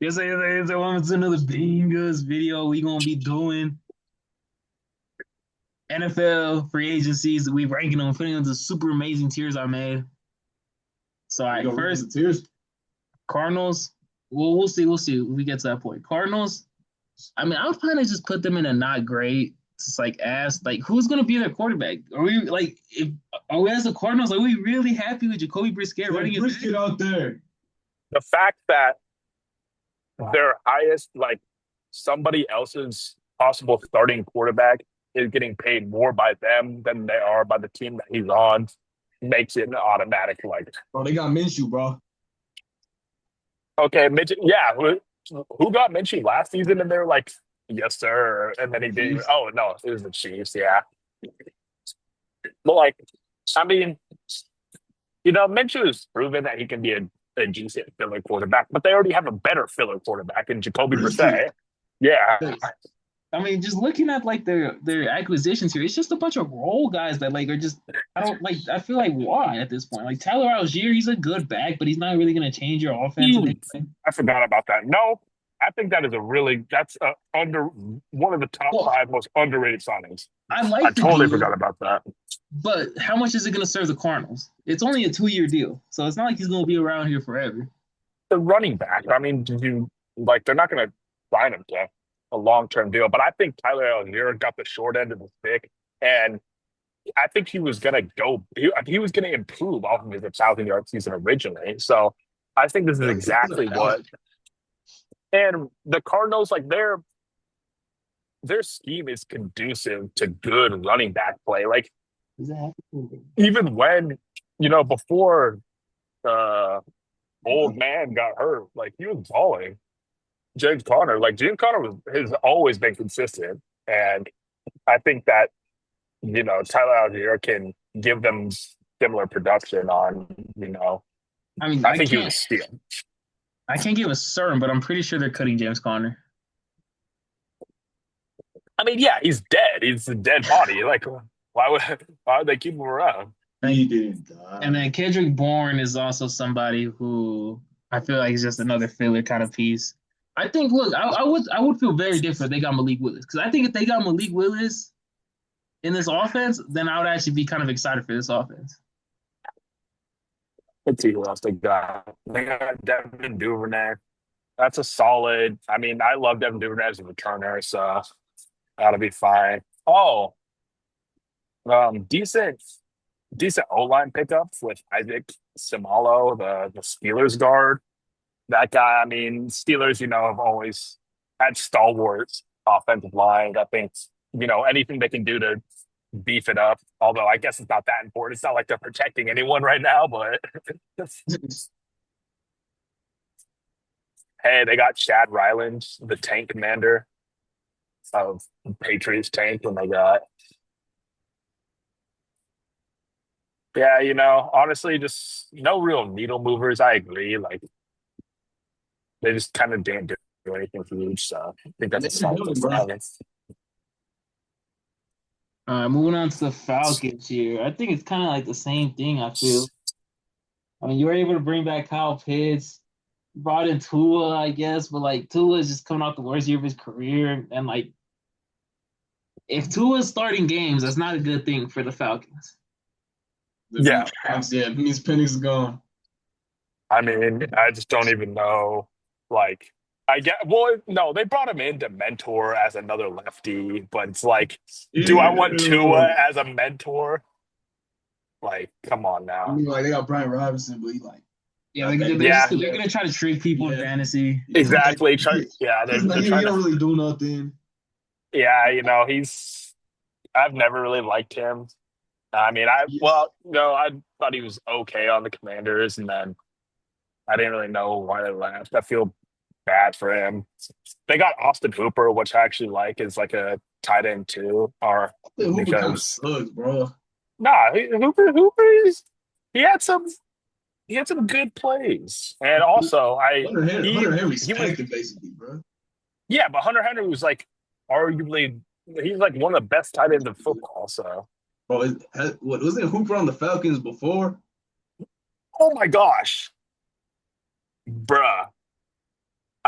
Yes, it's another Bengals video we gonna be doing. NFL free agencies. We ranking them, putting them the super amazing tiers I made. So, all We right, gonna read the first tears. Cardinals. Well, we'll see. We'll see when we get to that point. Cardinals. I mean, I would kind of just put them in a not great. It's like ask like who's gonna be their quarterback? Are we like if are we as the Cardinals? Are we really happy with Jacoby Brissett Said running it Brisket back? out there. The fact that their highest, like somebody else's possible starting quarterback is getting paid more by them than they are by the team that he's on makes it an automatic like, Bro, they got Minshew, bro. okay, Mitch, yeah, who got Minshew last season? And they're like, yes, sir. And then he did, Chiefs. oh, no, it was the Chiefs. Yeah. But like, I mean, Minshew has proven that he can be a decent filler quarterback, but they already have a better filler quarterback in Jacoby Brisket. Brissett. Yeah. Yes. I mean, just looking at like their acquisitions here, it's just a bunch of role guys that like are just I don't like. I feel like why at this point? Like Tyler Algier, he's a good back, but he's not really going to change your offense in any Huge. way. I forgot about that. No, I think that is that's under one of the top Well, five most underrated signings. I I like the totally forgot dude, about that. but how much is it going to serve the Cardinals? It's only a 2 year deal, so it's not like he's going to be around here forever. The running back, I mean, did you like they're not going to sign him to a long term deal, but I think Tyler Algier got the short end of the stick, and I think he was going to go. He was going to improve off of his 1,000 yard season originally. So I think this is Yeah, he's a exactly what. thousand. And the Cardinals, like their scheme is conducive to good running back play. Like Is that happening? even when before uh old man got hurt, like he was balling. James Conner has always been consistent, and I think that Tyler Algier can give them similar production on. I mean, I think he was a steal. I can't give a certain, but I'm pretty sure they're cutting James Conner. I mean, yeah, he's dead. He's a dead body. Like, why would they keep him around? He And, didn't and die. then Kendrick Bourne is also somebody who I feel like is just another filler kind of piece. I think. Look, I would feel very different if they got Malik Willis because I think if they got Malik Willis in this offense, then I would actually be kind of excited for this offense. Let's see who else they got. They got Devin Duvernay. That's a solid. I mean, I love Devin Duvernay as a returner, so that'll be fine. Oh, decent O line pickup with Isaac Simalo, the Steelers guard. That guy. I mean, Steelers, have always had stalwart offensive line. I think anything they can do to beef it up. Although I guess it's not that important. It's not like they're protecting anyone right now, but hey, they got Chad Ryland, the tank commander of Patriots tank, and they got yeah, honestly, just no real needle movers. I agree. Like they just kind of didn't do anything huge, so I think And that's they a been solid building, bro. performance. All right, moving on to the Falcons here. I think it's kind of like the same thing. I feel. I mean, you were able to bring back Kyle Pitts, brought in Tua, I guess, but like Tua is just coming off the worst year of his career, and like if Tua's starting games, that's not a good thing for the Falcons. The Yeah, Beats, yeah, Miss Penix is gone. I mean, I just don't even know. Like, I get well, no, they brought him in to mentor as another lefty, but it's like, do I want Tua Ew. as a mentor? Like, come on I now. mean, like they got Brian Robinson, but he like Yeah, not that they're good. just Yeah, they're gonna try to trick people in Yeah, fantasy. he's not that. exactly. Yeah, He's not. they're He trying to. don't really do nothing. Yeah, he's. I've never really liked him. I mean, Yes. no, I thought he was okay on the Commanders, and then I didn't really know why they left. I feel bad for him. They got Austin Hooper, which I actually like, is like a tight end too, or I think Hooper kind of because sucks, bro. nah, Hooper is he had some he had some good plays, and also Hunter Henry's he was active basically, bro. yeah, but Hunter Henry was like arguably he's like one of the best tight ends in football. So Bro, what wasn't Hooper on the Falcons before? oh my gosh, bruh.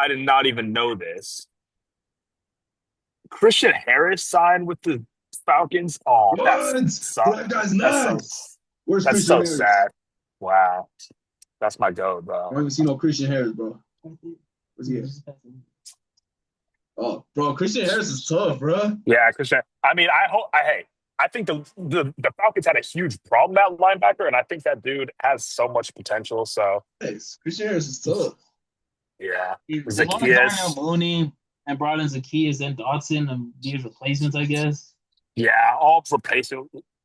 I did not even know this. Christian Harris signed with the Falcons. Oh, that's What? so That guy's that's so nuts. Where's that's Christian so Harris? sad. Wow, that's my goat, I bro. haven't seen no Christian Harris, bro. Where's he at? Oh, bro, Christian Harris is tough, bro. Yeah, Christian. I mean, I hope. I think the Falcons had a huge problem at linebacker, and I think that dude has so much potential. So Yes, Christian Harris is tough. yeah, They lost Darnell Zacchaeus. Mooney and brought in Zacchaeus and Dotson and these replacements, I guess. Yeah, all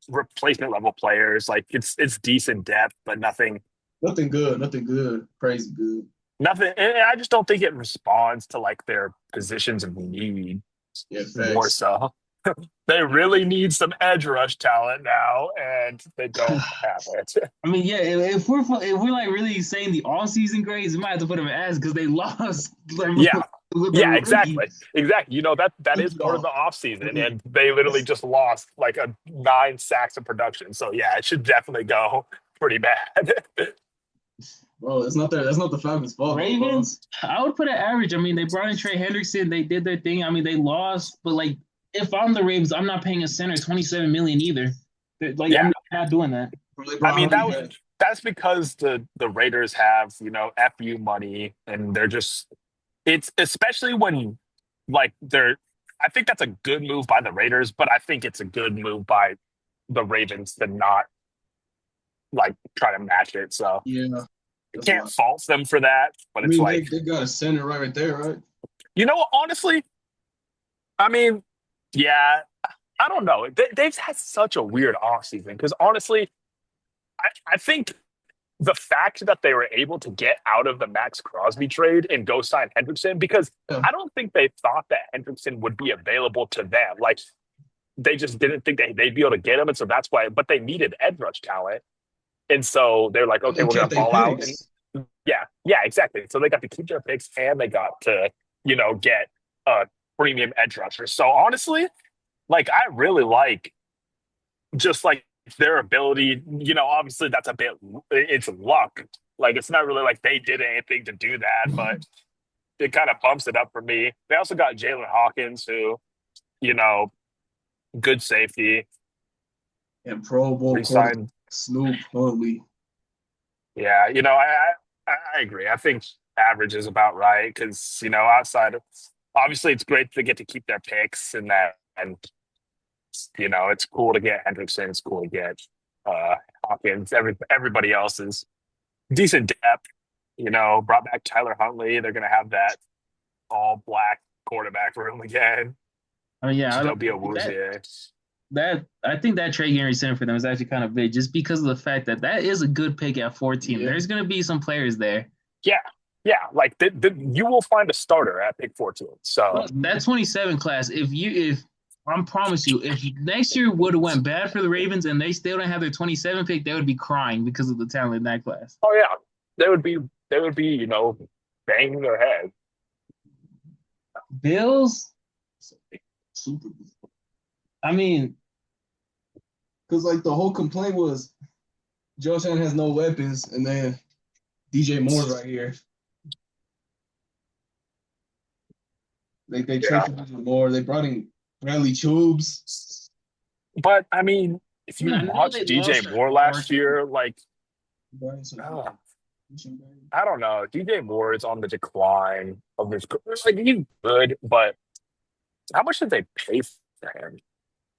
replacement level players. Like it's decent depth, but nothing. Nothing good, nothing good. Crazy good. Nothing. And I just don't think it responds to like their positions of need Yeah, more facts. so. They really need some edge rush talent now, and they don't have it. I mean, yeah, if we're like really saying the all season grades, we might have to put them as because they lost Yeah, with yeah, the exactly, rookies. exactly. You know that is part of Oh, the offseason, and they literally just lost like a 9 sacks of production. So yeah, it should definitely go pretty bad. bro, that's not That's not the Falcons' fault, though, bro. Ravens, I would put an average. I mean, they brought in Trey Hendrickson, they did their thing. I mean, they lost, but like if I'm the Ravens, I'm not paying a center 27 million either. Like Yeah, I'm not doing that. Bro, they I brought mean Huntley back. that's because the Raiders have FU money, and they're just it's especially when like they're. I think that's a good move by the Raiders, but I think it's a good move by the Ravens to not like try to match it. So Yeah, you that's can't why. fault them for that. But I it's mean, like, they got a center right there, right? honestly, I mean, yeah, I don't know. They've had such a weird offseason because honestly, I think the fact that they were able to get out of the Max Crosby trade and go sign Hendrickson, because Yeah. I don't think they thought that Hendrickson would be available to them. Like, they just didn't think they'd be able to get him. And so that's why, but they needed edge rush talent. And so they're like, okay, They we're going kept to their ball out. And picks. yeah, yeah, exactly. So they got to keep their picks and they got to, get a premium edge rusher. So honestly, like, I really like just like their ability, obviously that's a bit, it's luck. Like, it's not really like they did anything to do that, but it kind of bumps it up for me. They also got Jalen Hawkins, who, you know, good safety, And Pro Bowl quarterback re-signed. Snoop Huntley. Yeah, I agree. I think average is about right because outside of obviously it's great to get to keep their picks and that, and it's cool to get Hendrickson. It's cool to get Hawkins. Everybody else is decent depth. Brought back Tyler Huntley. They're gonna have that all black quarterback room again. I mean, yeah, I don't, There'll be a that Woozier. that I think that Trey Henry center for them is actually kind of big, just because of the fact that that is a good pick at 14. Yeah. There's going to be some players there. Yeah, yeah. Like you will find a starter at pick 14. So That 27 class, if I promise you, if next year would have went bad for the Ravens and they still don't have their 27 pick, they would be crying because of the talent in that class. oh yeah, they would be banging their head. Bills, Super. I mean, Because, like, the whole complaint was Josh Allen has no weapons, and then DJ Moore's right here. Like, they Yeah. traded DJ Moore. They brought in Bradley Chubes. But I mean, if you I know watched they DJ lost Moore last year, like uh, I don't know, DJ Moore is on the decline of his. Like, he's good, but how much did they pay for him?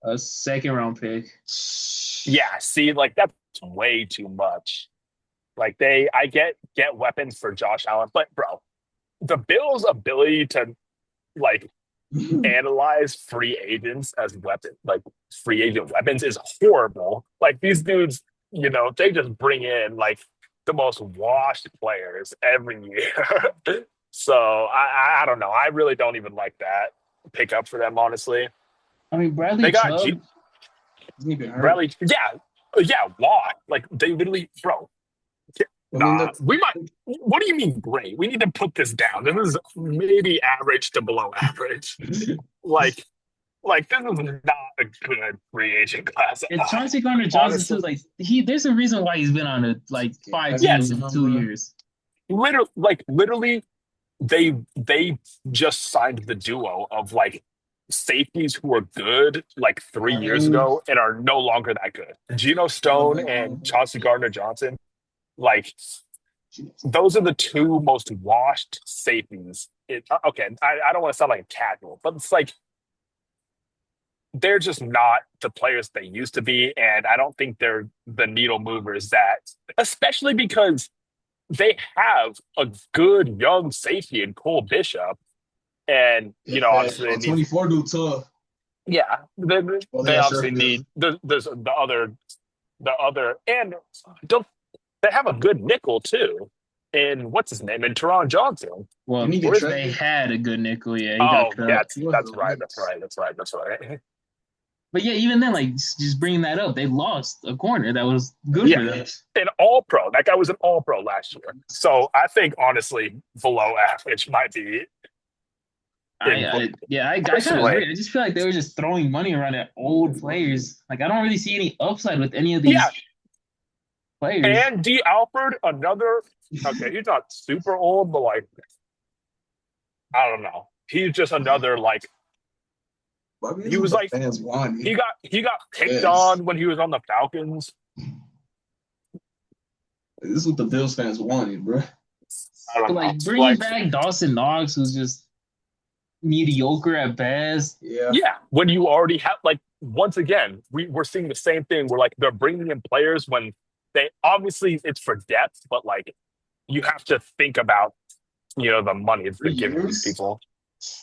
a second round pick. Yeah, see, like that's way too much. Like I get weapons for Josh Allen, but bro, the Bills' ability to like analyze free agents as weapons, like free agent weapons, is horrible. Like these dudes, they just bring in like the most washed players every year. So I don't know. I really don't even like that pickup for them, honestly. I mean, Bradley They got Chubb. He's even hurt. Bradley. Yeah. Why? Like they literally, bro. I mean, Nah, we might. What do you mean great? We need to put this down. This is maybe average to below average. like, this is not a good free agent class at And all. Chauncey Gardner Johnson Honestly. too. Like there's a reason why he's been on a like 5 Yes. teams in 2 years. Literally, they just signed the duo of like safeties who were good like 3 years Miami, ago and are no longer that good. Geno Stone Alabama, and Chauncey Gardner Johnson, like those are the two most washed safeties. Okay, I don't want to sound like a casual, but it's like they're just not the players they used to be, and I don't think they're the needle movers that, especially because they have a good young safety in Cole Bishop, and yeah, obviously they fat. need, 24 do tough. yeah, Oh, they they got obviously Sheriff Hill. need there's the other, and don't they have a good nickel too? And what's his name? And Teron Johnson. Didn't Well, he get Where's they traded? had a good nickel. Yeah, he got Oh, cut. that's He went to that's the right. That's Knicks. right. That's right. That's right. But yeah, even then, like just bringing that up, they lost a corner that was good Yeah, for them. an all pro. That guy was an all pro last year. So I think honestly, below average might be in I kind of personally. agree. I just feel like they were just throwing money around at old players. Like I don't really see any upside with any of Yeah, these players. and D. Alford, another. Okay, he's not super old, but like I don't know. He's just another like But I mean, this he is what was the like fans wanted. he got picked Yes. on when he was on the Falcons. This is what the Bills fans wanted, bro. I don't But know. like bringing Like back Dawson Knox, who's just mediocre at best. Yeah. yeah, when you already have like once again, we're seeing the same thing. We're like they're bringing in players when they obviously it's for depth, but like you have to think about the money they're 3 giving these years. people.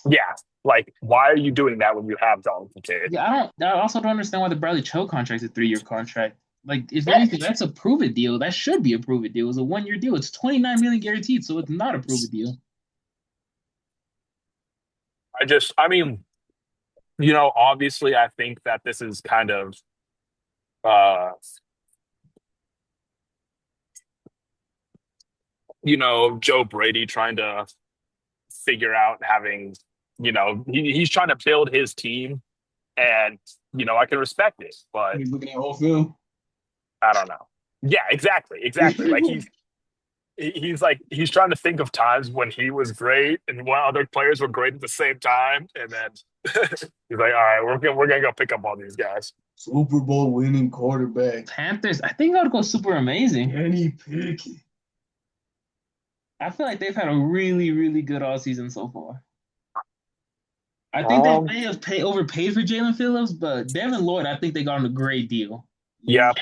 Yeah, like why are you doing that when you have Dalton Kincaid? Yeah, I also don't understand why the Bradley Cho contract's a 3-year contract. Like, if Yeah, anything, that's a prove it deal. That should be a prove it deal. It's a 1-year deal. It's 29 million guaranteed, so it's not a prove it deal. I mean, obviously, I think that this is kind of, uh, Joe Brady trying to figure out having, he's trying to build his team, and I can respect it, but He's looking at whole film. I don't know. Yeah, exactly. Like he's like he's trying to think of times when he was great and when other players were great at the same time, and then he's like, all right, we're gonna go pick up all these guys. Super Bowl winning quarterback. Panthers, I think I would go super amazing. Kenny Pickett. I feel like they've had a really, really good all season so far. I think they Um, may have overpaid for Jalen Phillips, but Devin Lloyd, I think they got him a great deal. yeah,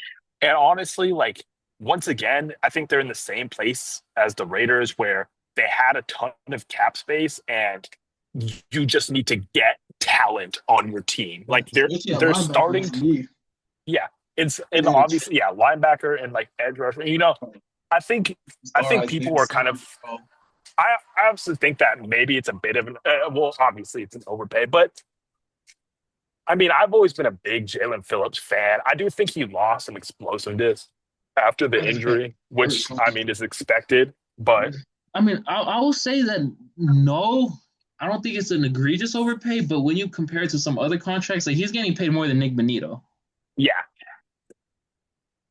and honestly, like once again, I think they're in the same place as the Raiders, where they had a ton of cap space, and you just need to get talent on your team. Like they're Especially a they're linebacker starting that you to, need. yeah, it's and Edge. obviously yeah, linebacker and like edge rusher. I think I Star think people Isaiah were kind Simmons. of. I absolutely think that maybe it's a bit of an well, obviously it's an overpay, but I mean I've always been a big Jalen Phillips fan. I do think he lost some explosiveness after the injury, which I mean is expected. But I mean, I will say that no, I don't think it's an egregious overpay, but when you compare it to some other contracts, like he's getting paid more than Nick Bonito. yeah,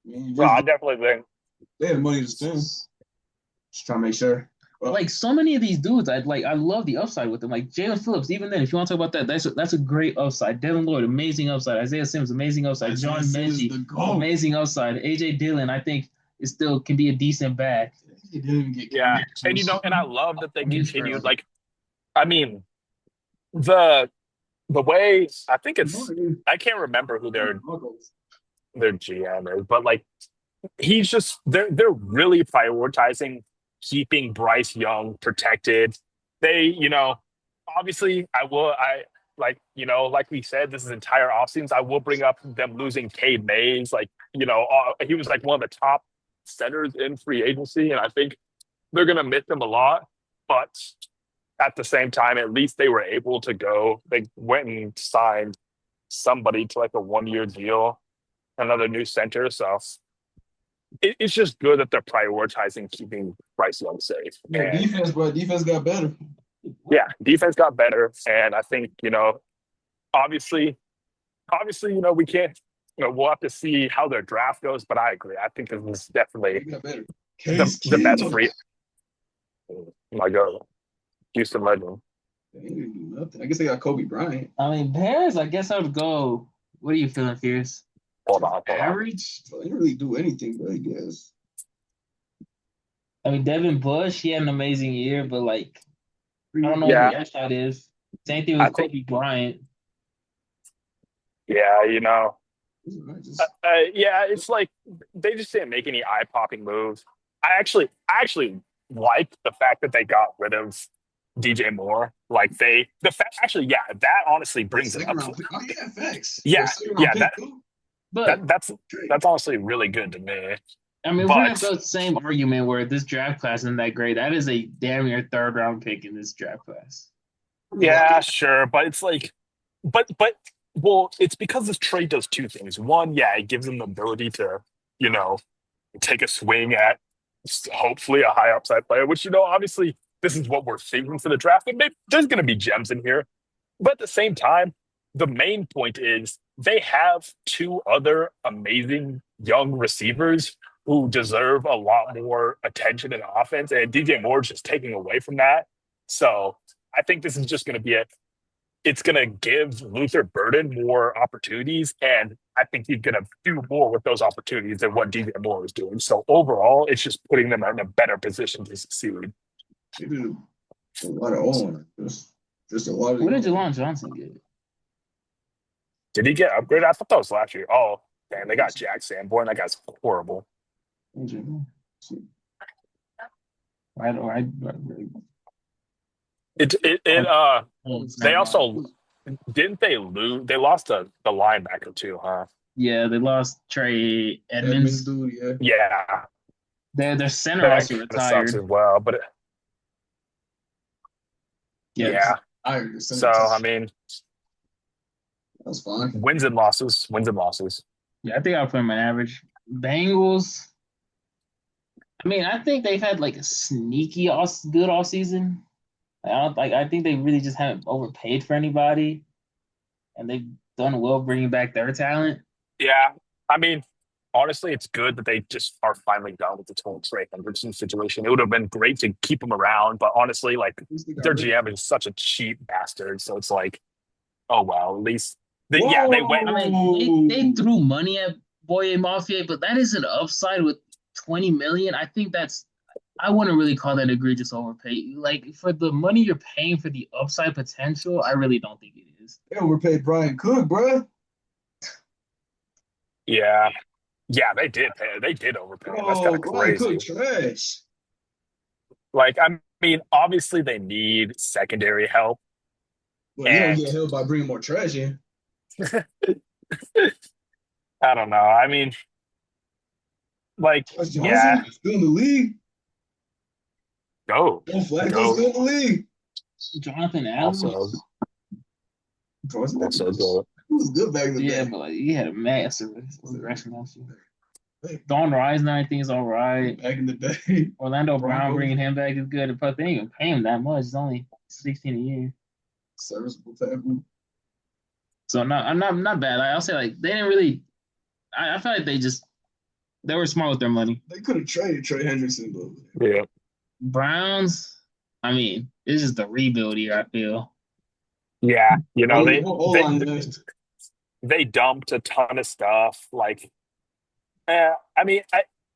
Man, so I definitely think they have money to spend. Just trying to make sure. Well, Like so many of these dudes, I love the upside with them. Like Jalen Phillips, even then, if you want to talk about that, that's a great upside. Devin Lloyd, amazing upside. Isaiah Sims, amazing upside. Isaiah John Simmons Mechie, the GOAT. amazing upside. AJ Dillon, I think, is still can be a decent back. he didn't even get yeah, and Kenny. and I love that they He's fair. continued. Like I mean the way I think it's I can't remember who their GM is, but like he's just they're really prioritizing keeping Bryce Young protected. They, obviously I like, like we said, this is entire offseason. I will bring up them losing Cade Mays. Like, he was like one of the top centers in free agency, and I think they're gonna miss him a lot. But at the same time, at least they were able to go. They went and signed somebody to like a 1-year deal, another new center. So it's just good that they're prioritizing keeping Bryce Young safe. Yeah, And defense, bro. Defense got better. yeah, defense got better. And I think, obviously, we can't, we'll have to see how their draft goes, but I agree. I think this is They definitely got better. the, Case the best Keenum. free. Oh my God. Houston Legend. They ain't gonna do nothing. I guess they got Kobe Bryant. I mean, Bears, I guess I would go. What are you feeling, Fierce? Hold on. Average. So they didn't really do anything, but I guess. I mean, Devin Bush, he had an amazing year, but like, I don't know what Yeah, the upside is. Same thing I with think. Kobe Bryant. Yeah, you know. Just Yeah, it's like they just didn't make any eye popping moves. I actually like the fact that they got rid of DJ Moore. Like the fact, actually, yeah, that honestly for a brings it second up. round pick. Oh yeah, facts. For a Yeah, second round yeah, pick too. But Great. that's honestly really good to me. I mean, if we're gonna But go the same argument where this draft class isn't that great, that is a damn near third round pick in this draft class. Well, yeah, sure, but it's like, but well, it's because this trade does two things. One, yeah, it gives them the ability to, you know, take a swing at hopefully a high upside player, which, obviously this is what we're thinking for the draft. And maybe there's going to be gems in here. But at the same time, the main point is they have two other amazing young receivers who deserve a lot more attention in offense. And DJ Moore's just taking away from that. So I think this is just going to be it's going to give Luther Burden more opportunities. And I think he's going to do more with those opportunities than what DJ Moore is doing. So overall, it's just putting them in a better position to succeed. they did a lot of on. Just a lot of. What did Jelon Johnson get? Did he get upgraded? I thought that was last year. Oh, damn, they got Jack Sanborn. That guy's horrible. Right. They also didn't they lose? They lost the linebacker too, huh? Yeah, they lost Trey Edmonds. Dude, yeah. Yeah, Their center that also kind of sucks retired. as well. But Yes. yeah, so I mean, that's fine. wins and losses, wins and losses. Yeah, I think I'll put them an average. Bengals. I mean, I think they've had like a sneaky good all season. I think they really just haven't overpaid for anybody, and they've done well bringing back their talent. Yeah, I mean, honestly, it's good that they just are finally done with the whole Trey Hendrickson situation. It would have been great to keep him around, but honestly, like their GM is such a cheap bastard. So it's like, oh well, at least they went. I mean, they threw money at Boye Mafia, but that is an upside with 20 million. I think I wouldn't really call that egregious overpay. Like for the money you're paying for the upside potential, I really don't think it is. They overpaid Brian Cook, bro. Yeah, yeah, they did pay. They did overpay. That's kind of Brian crazy. Cook trash. Like, I mean, obviously they need secondary help, Well, you don't and get help by bringing more trash in. I don't know. I mean, like, Josh Johnson yeah, still in the league. go, Joe Flacco's go. still in the league. Jonathan Also, Adams. also go. He was good back in the Yeah, day. but like, he had a massive regression last year. Don Reisner, I think, is all right. Back in the day. Orlando Brown Broncos. bringing him back is good, but they didn't even pay him that much. It's only 16 a year. Serviceable tackle. So not bad. I'll say like they didn't really. I feel like they were smart with their money. They could have traded Trey Hendrickson, but Yeah, Browns. I mean, this is the rebuild year. I feel. yeah. They dumped a ton of stuff. Like, I mean,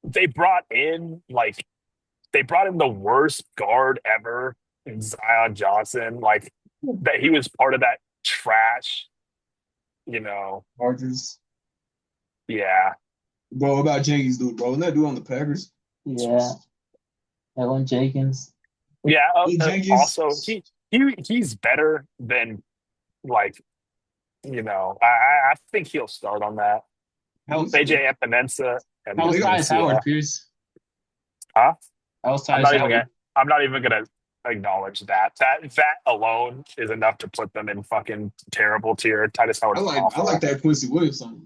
they brought in the worst guard ever in Zion Johnson. Like that he was part of that trash. Chargers. Yeah, Bro, what about Jenkins, dude, bro? Wasn't that dude on the Packers? Yeah, Ellen Jenkins. yeah. Jenkins. Also, he's better than like I think he'll start on that. AJ Epinesa and How was Tyus Howard, Pierce? Huh? How was I'm Tyus not even Howard? gonna, I'm not even gonna acknowledge that. That alone is enough to put them in fucking terrible tier. Titus Howard. I like that Quincy Williams song.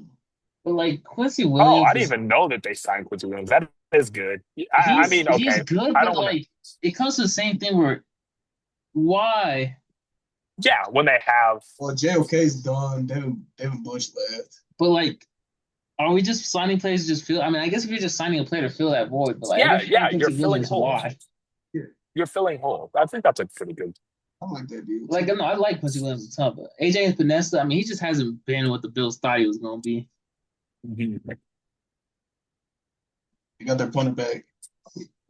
But like Quincy Oh, Williams, I didn't even know that they signed Quincy Williams. That is good. I mean, okay, he's good, I but don't wanna, like it comes to the same thing where why? yeah, when they have Well, JOK's done. Devin Bush left. But like, are we just signing players to just fill? I mean, I guess if you're just signing a player to fill that void, but like, yeah, I guess you're Quincy filling Williams, holes. why? Yeah. you're filling holes. I think that's a pretty good. I like that deal Like, too. no, I like Quincy Williams a ton, but AJ Epinesa, I mean, he just hasn't been what the Bills thought he was going to be. I They got their punter back.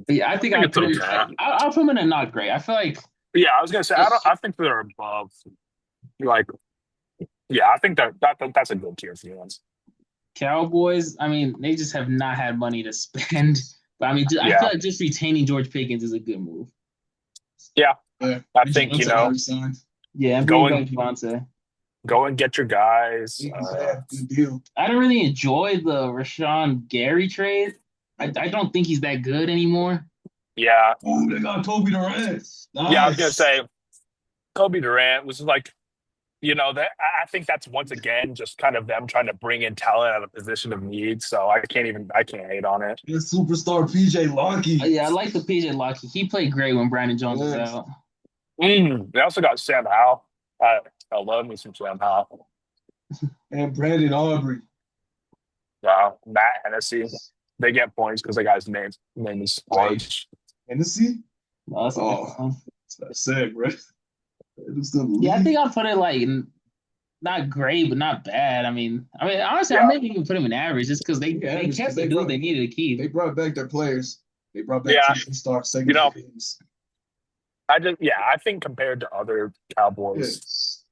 But yeah, I think think I'll it's put him. okay. I'll put him in a not great. I feel like Yeah, I was gonna say I don't. I think they're above. Like, yeah, I think that's a good tier for you. Cowboys. I mean, they just have not had money to spend. But I mean, I feel Yeah, like just retaining George Pickens is a good move. yeah. Yeah, I and think Javante already signed. Yeah, and bring go back and Javante. go and get your guys. Yeah, good deal. I don't really enjoy the Rashawn Gary trade. I don't think he's that good anymore. Yeah, Oh, they got Toby Durant. yeah. I was gonna Nice. say Kobe Durant was like, that I think that's once again just kind of them trying to bring in talent at a position of need. So I can't hate on it. And superstar PJ Lockie. Yeah, I like the PJ Locke. He played great when Brandon Jones was Yes. out. They also got Sam Howell. I love me some Sam Howell. And Brandon Aubrey. Matt Hennessy. They get points because the guy's name is large. Hennessy? No, that's Oh, that's sick, bro. yeah, I think I'll put it like not great, but not bad. Honestly, I Yeah, maybe even put him in average just because they average, kept 'cause the they dude brought they needed to keep. they brought back their players. They brought back yeah. two star You second know, games. I think compared to other Cowboys Yes.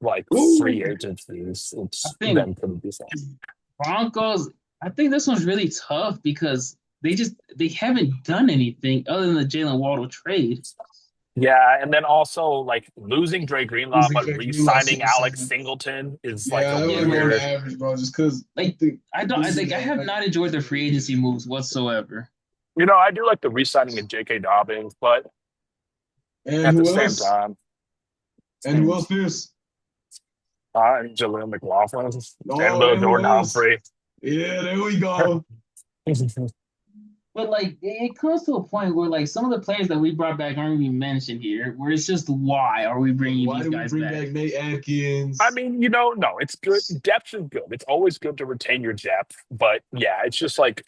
like Ooh. free agencies, I it's think been pretty decent. Broncos. I think this one's really tough because they haven't done anything other than the Jalen Waddle trade. Yeah, and then also like losing Dre Greenlaw Losing but Jake Greenlaw re-signing super Alex sad. Singleton is like a Yeah, that Yeah, would go to weird. average, bro. Just because I like think I don't. I have not enjoyed their free agency moves whatsoever. I do like the re-signing of J.K. Dobbins, but And at the who same else? time, And who else, Pierce? Jaleel McLaughlin and Oh, Lil and who Jordan else? Humphrey. Yeah, there we go. But like it comes to a point where like some of the players that we brought back aren't even mentioned here. Where it's just why are we bringing Why these do we guys bring back? back Nate I Atkins? mean, no, it's good. Depth is good. It's always good to retain your depth, but yeah, it's just like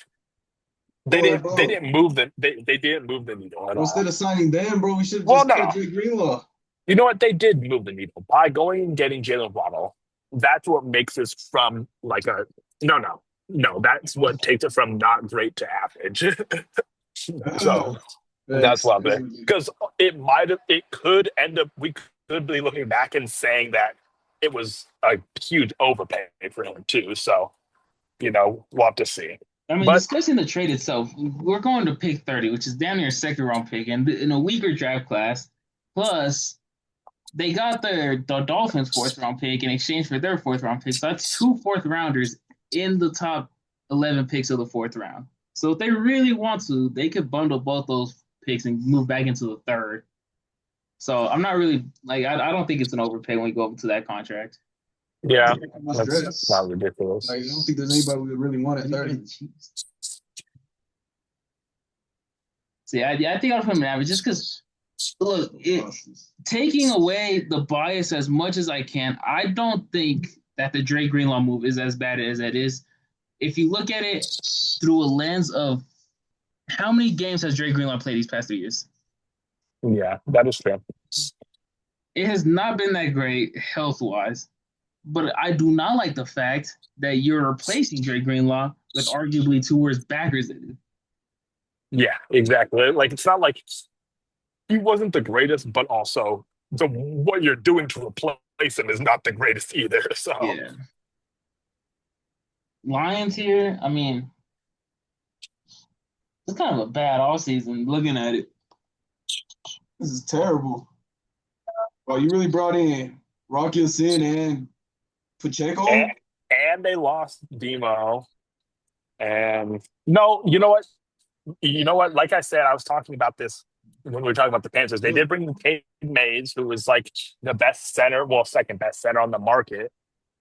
Bro, like, they bro, didn't move they didn't move the needle at instead all. of signing them, bro, we should have Well, just no, cut no. Jake Greenlaw. You know what? They did move the needle by going and getting Jalen Waddle. That's what makes this from like a no. That's what takes it from not great to average. So that's Thanks. what That's I'm because it could end up we could be looking back and saying that it was a huge overpay for him too. So we'll have to see. I mean, But discussing the trade itself, we're going to pick 30, which is down near second round pick, and in a weaker draft class. Plus, they got the Dolphins fourth round pick in exchange for their fourth round pick. So that's two fourth rounders in the top 11 picks of the fourth round. So if they really want to, they could bundle both those picks and move back into the third. So I'm not really like I don't think it's an overpay when we go over to that contract. yeah, Much that's dress. not ridiculous. Like, I don't think there's anybody we would really want at 30. So yeah, I think I'll put him in average just because look, taking away the bias as much as I can, I don't think that the Dre Greenlaw move is as bad as it is. If you look at it through a lens of how many games has Dre Greenlaw played these past 2 years, Yeah, that is true. it has not been that great health wise. But I do not like the fact that you're replacing Dre Greenlaw with arguably two worse backers. Yeah, exactly. Like it's not like he wasn't the greatest, but also the what you're doing to replace him is not the greatest either. So Yeah. Lions here, I mean, it's kind of a bad offseason looking at it. This is terrible. Well, you really brought in Rocky Sin and and, Pacheco? and they lost Demo. And no, you know what? Like I said, I was talking about this when we were talking about the Panthers. They did bring in Cade Mays, who was like the best center, well, second best center on the market,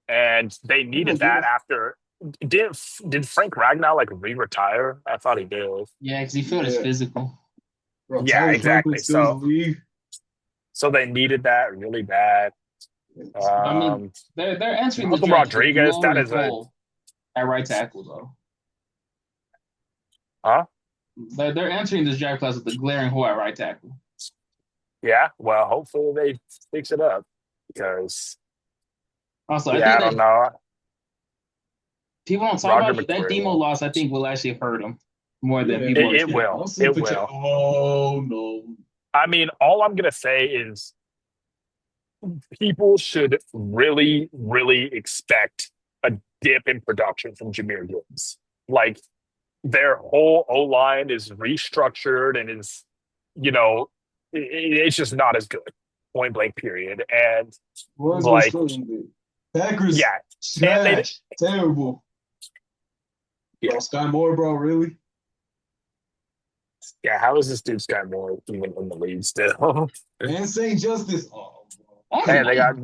and they needed that after. Did Frank Ragnow like re-retire? I thought he did. Yeah, because he felt his physical. Bro, Yeah, Tyler Franklin exactly. still in the league. So they needed that really bad. I mean, they're answering the Malcolm draft with Rodriguez, Lowe that and is a Cole at right tackle, though. huh? they're entering this draft class with a glaring hole at right tackle. Yeah, well, hopefully they fix it up because Also, I yeah, think I don't that know. people don't talk Roger about that Demo McCray. loss. I think will actually hurt him more than Yeah, people It understand. will. I'll see It picture. will. Oh no. I mean, all I'm gonna say is people should really, really expect a dip in production from Jameer Gibbs. Like their whole O line is restructured and is, you know, it's just not as good. Point blank. Period. And What's been like, struggling with? Packers yeah, and they, trash. Terrible. yeah, Bro, Sky Moore, bro, really? yeah. How is this dude Sky Moore even in the league still? And St. Justice. Oh, bro. Honestly, And they got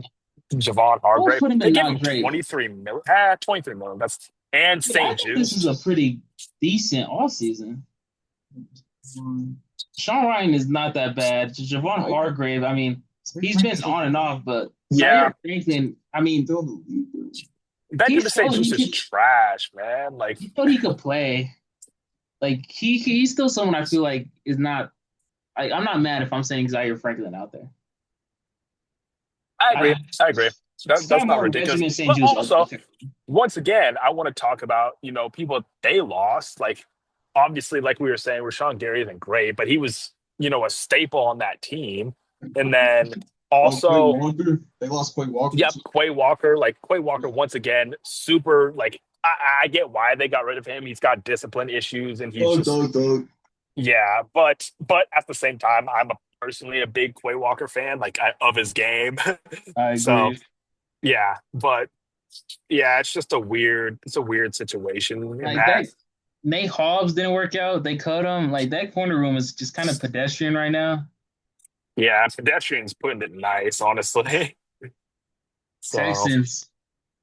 Javon both Hargrave. put him They in gave him not great. 23 million. 23 million. That's and I St. think this is a Juice. pretty decent all season. Sean Ryan is not that bad. Javon Like, Hargrave, I mean, St. he's been Frank's on and off, but Yeah, Zaire Franklin, I mean, still the leader. Beckham he to St. showed Juice he is could trash, man. Like, he thought he could play. Like he's still someone I feel like is not. I'm not mad if I'm saying Zaire Franklin out there. I agree. I, I agree. Sky That's not Moore, ridiculous. Benjamin St. But Juice. also, once again, I want to talk about, people they lost. Like, obviously, like we were saying, Rashawn Gary isn't great, but he was, a staple on that team. And then Oh, Quay also, Walker. They lost Quay Walker, yep, too. Quay Walker. Like, Quay Walker, once again, super, like, I get why they got rid of him. He's got discipline issues and he's Dog, just, dog, dog. yeah. But at the same time, personally a big Quay Walker fan, like, of his game. I So, agree. yeah. But yeah, it's a weird situation in Like that. that, Nate Hobbs didn't work out. They cut him. Like that corner room is just kind of pedestrian right now. Yeah, pedestrians putting it nice, honestly. So, Texans.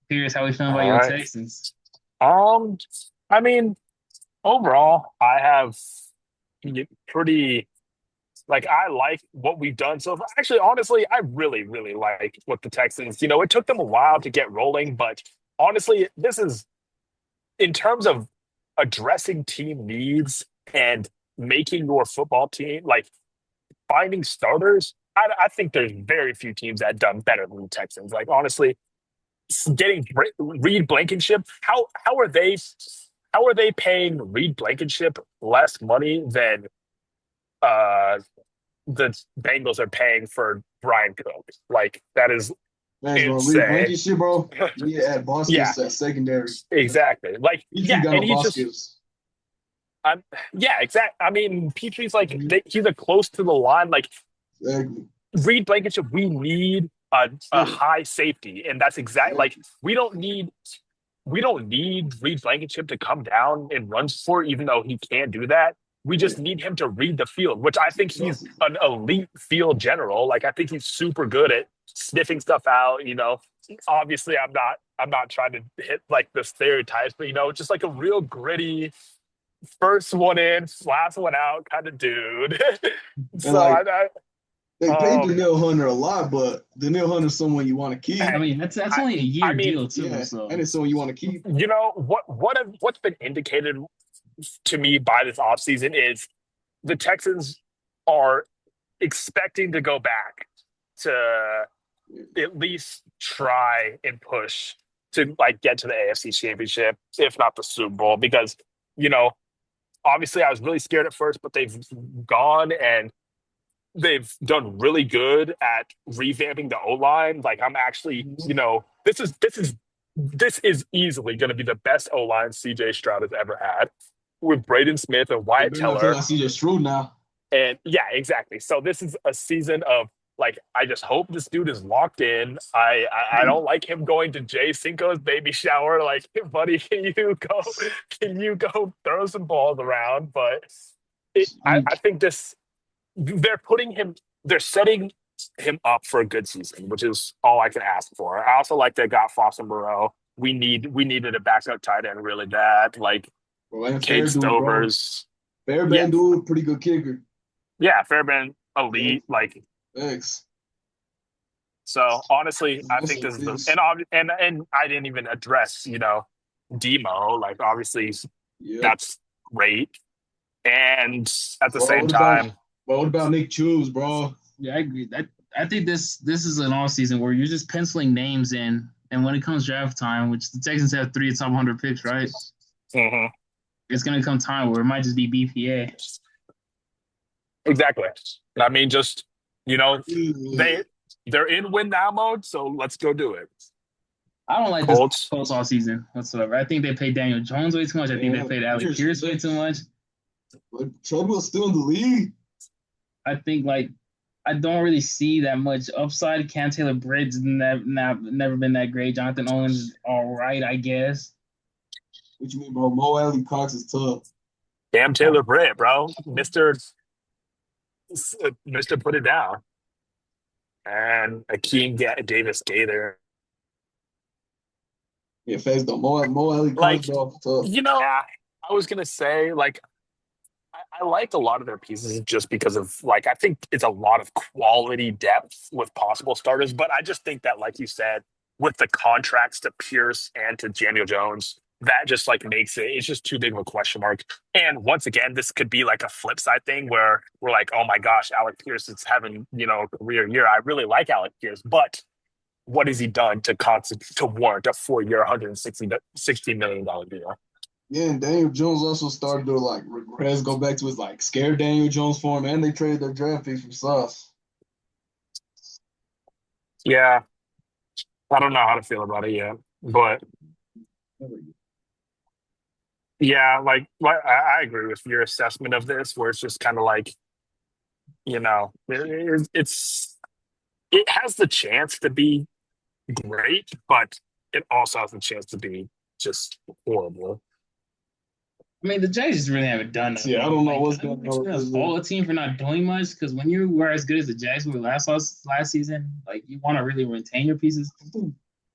Curious how we feel about all your right. Texans. Um, I mean, overall, I have pretty like I like what we've done so far. Actually, honestly, I really, really like what the Texans. It took them a while to get rolling, but honestly, this is in terms of addressing team needs and making your football team like finding starters. I think there's very few teams that have done better than the Texans. Like honestly, getting Reed Blankenship. How are they paying Reed Blankenship less money than uh the Bengals are paying for Brian Cook? Like that is Man, bro, Reed insane. Blanket shit, bro. We had Yeah, Boskis at secondary. exactly. Like Petrie yeah, got and on he's just Boskis. I'm yeah, exactly. I mean, Petrie's like he's a close to the line. Like Exactly. Reed Blankenship, we need a Yeah, high safety, and that's exactly like exactly. we don't need Reed Blankenship to come down and run for, even though he can do that. We Yeah. just need him to read the field, which I think he's Boskis. an elite field general. Like I think he's super good at sniffing stuff out. Obviously I'm not trying to hit like the stereotypes, but just like a real gritty, first one in, last one out kind of dude. And So like they paid um, Danielle Hunter a lot, but Danielle Hunter's someone you want to I keep. mean, that's I only a I year mean, deal too. Yeah, and So it's someone you want to keep. what's been indicated to me by this offseason is the Texans are expecting to go back to at least try and push to like get to the AFC Championship, if not the Super Bowl, because you know obviously I was really scared at first, but they've gone and they've done really good at revamping the O line. Like I'm actually, this is easily going to be the best O line CJ Stroud has ever had with Braden Smith and They Wyatt better not take Teller. out CJ Stroud now. And yeah, exactly. So this is a season of like I just hope this dude is locked in. I don't like him going to Jay Cinco's baby shower. Like, buddy, can you go throw some balls around? But I think they're setting him up for a good season, which is all I can ask for. I also like they got Foster Moreau. We needed a backup tight end really bad. Like Bro, and Cade Fairdude, bro. Stovers. Yeah, Fairbairn dude, pretty good kicker. yeah, Fairbairn Yeah, elite. Like thanks. so, honestly, I think Also, this is this. and I didn't even address Demo. Like obviously Yep. that's great. And at the Bro, same what about time, what about Nick Chubbs, bro? Yeah, I agree. I think this is an off season where you're just penciling names in, and when it comes draft time, which the Texans have three top 100 picks, right? mhm, It's gonna come time where it might just be BPA. exactly. I mean, just you know, Yeah. they they're in win now mode, so let's go do it. I don't like this Colts, Colts all season whatsoever. I think they paid Daniel Jones way too much. I think they Yeah, paid Alec Pierce, Pierce way too much. but Treadwell's still in the league. I think like I don't really see that much upside. Cam Taylor Britt's never been that great. Jonathan Owens all right, I guess. What you mean, bro? Mo Alley Cox is tough. damn Taylor Britt, bro, Mister put it down, and Davis Gaither. Yeah, face though. Mo Alley Cox, Like, bro, tough. yeah, I was gonna say like I like a lot of their pieces just because of like I think it's a lot of quality depth with possible starters, but I just think that like you said, with the contracts to Pierce and to Daniel Jones, that just like makes it's just too big of a question mark. And once again, this could be like a flip side thing where we're like, oh my gosh, Alec Pierce is having a career year. I really like Alec Pierce, but what has he done to warrant a 4 year, $160 million deal? Yeah, and Daniel Jones also started to like regress, go back to his like scared Daniel Jones form, and they traded their draft picks for Sauce. Yeah, I don't know how to feel about it yet, but yeah, like I agree with your assessment of this, where it's just kind of like it has the chance to be great, but it also has the chance to be just horrible. I mean, the Jags just really haven't done Yeah, I nothing. don't know Like, what's I don't going think on you're with gonna this fault year. a team for not doing much because when you were as good as the Jags were last season, like you want to really retain your pieces.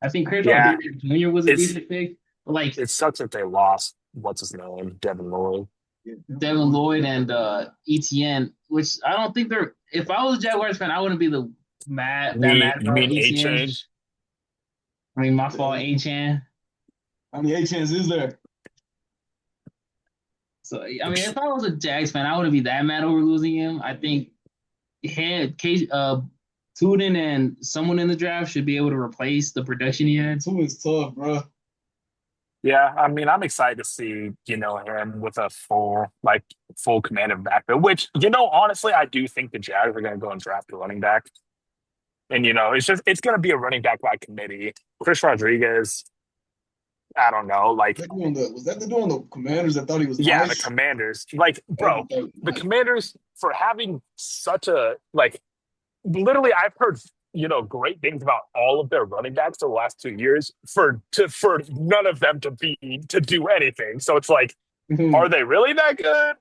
I think Chris Yeah, Jr. was a it's decent pick, but like it sucks that they lost. What's his name? Devin Lloyd. Yeah, Devin Lloyd and ETN, which I don't think they're. If I was a Jaguars fan, I wouldn't be mad You about mean A ETN. Chain? I mean, my fault, Achan. how many A chance is there? So I mean, if I was a Jags fan, I wouldn't be that mad over losing him. I think had Case Tuden and someone in the draft should be able to replace the production he had. Two is tough, bro. Yeah, I mean, I'm excited to see him with a full command of backfield. Which honestly, I do think the Jags are going to go and draft a running back. And it's going to be a running back by committee. Chris Rodriguez, I don't know, like Was that the dude on the Commanders? I thought he was yeah, the nice. Commanders, like That bro, dude thought he was the nice. Commanders for having such a like literally, I've heard great things about all of their running backs over the last 2 years for none of them to do anything. So it's like, are they really that good?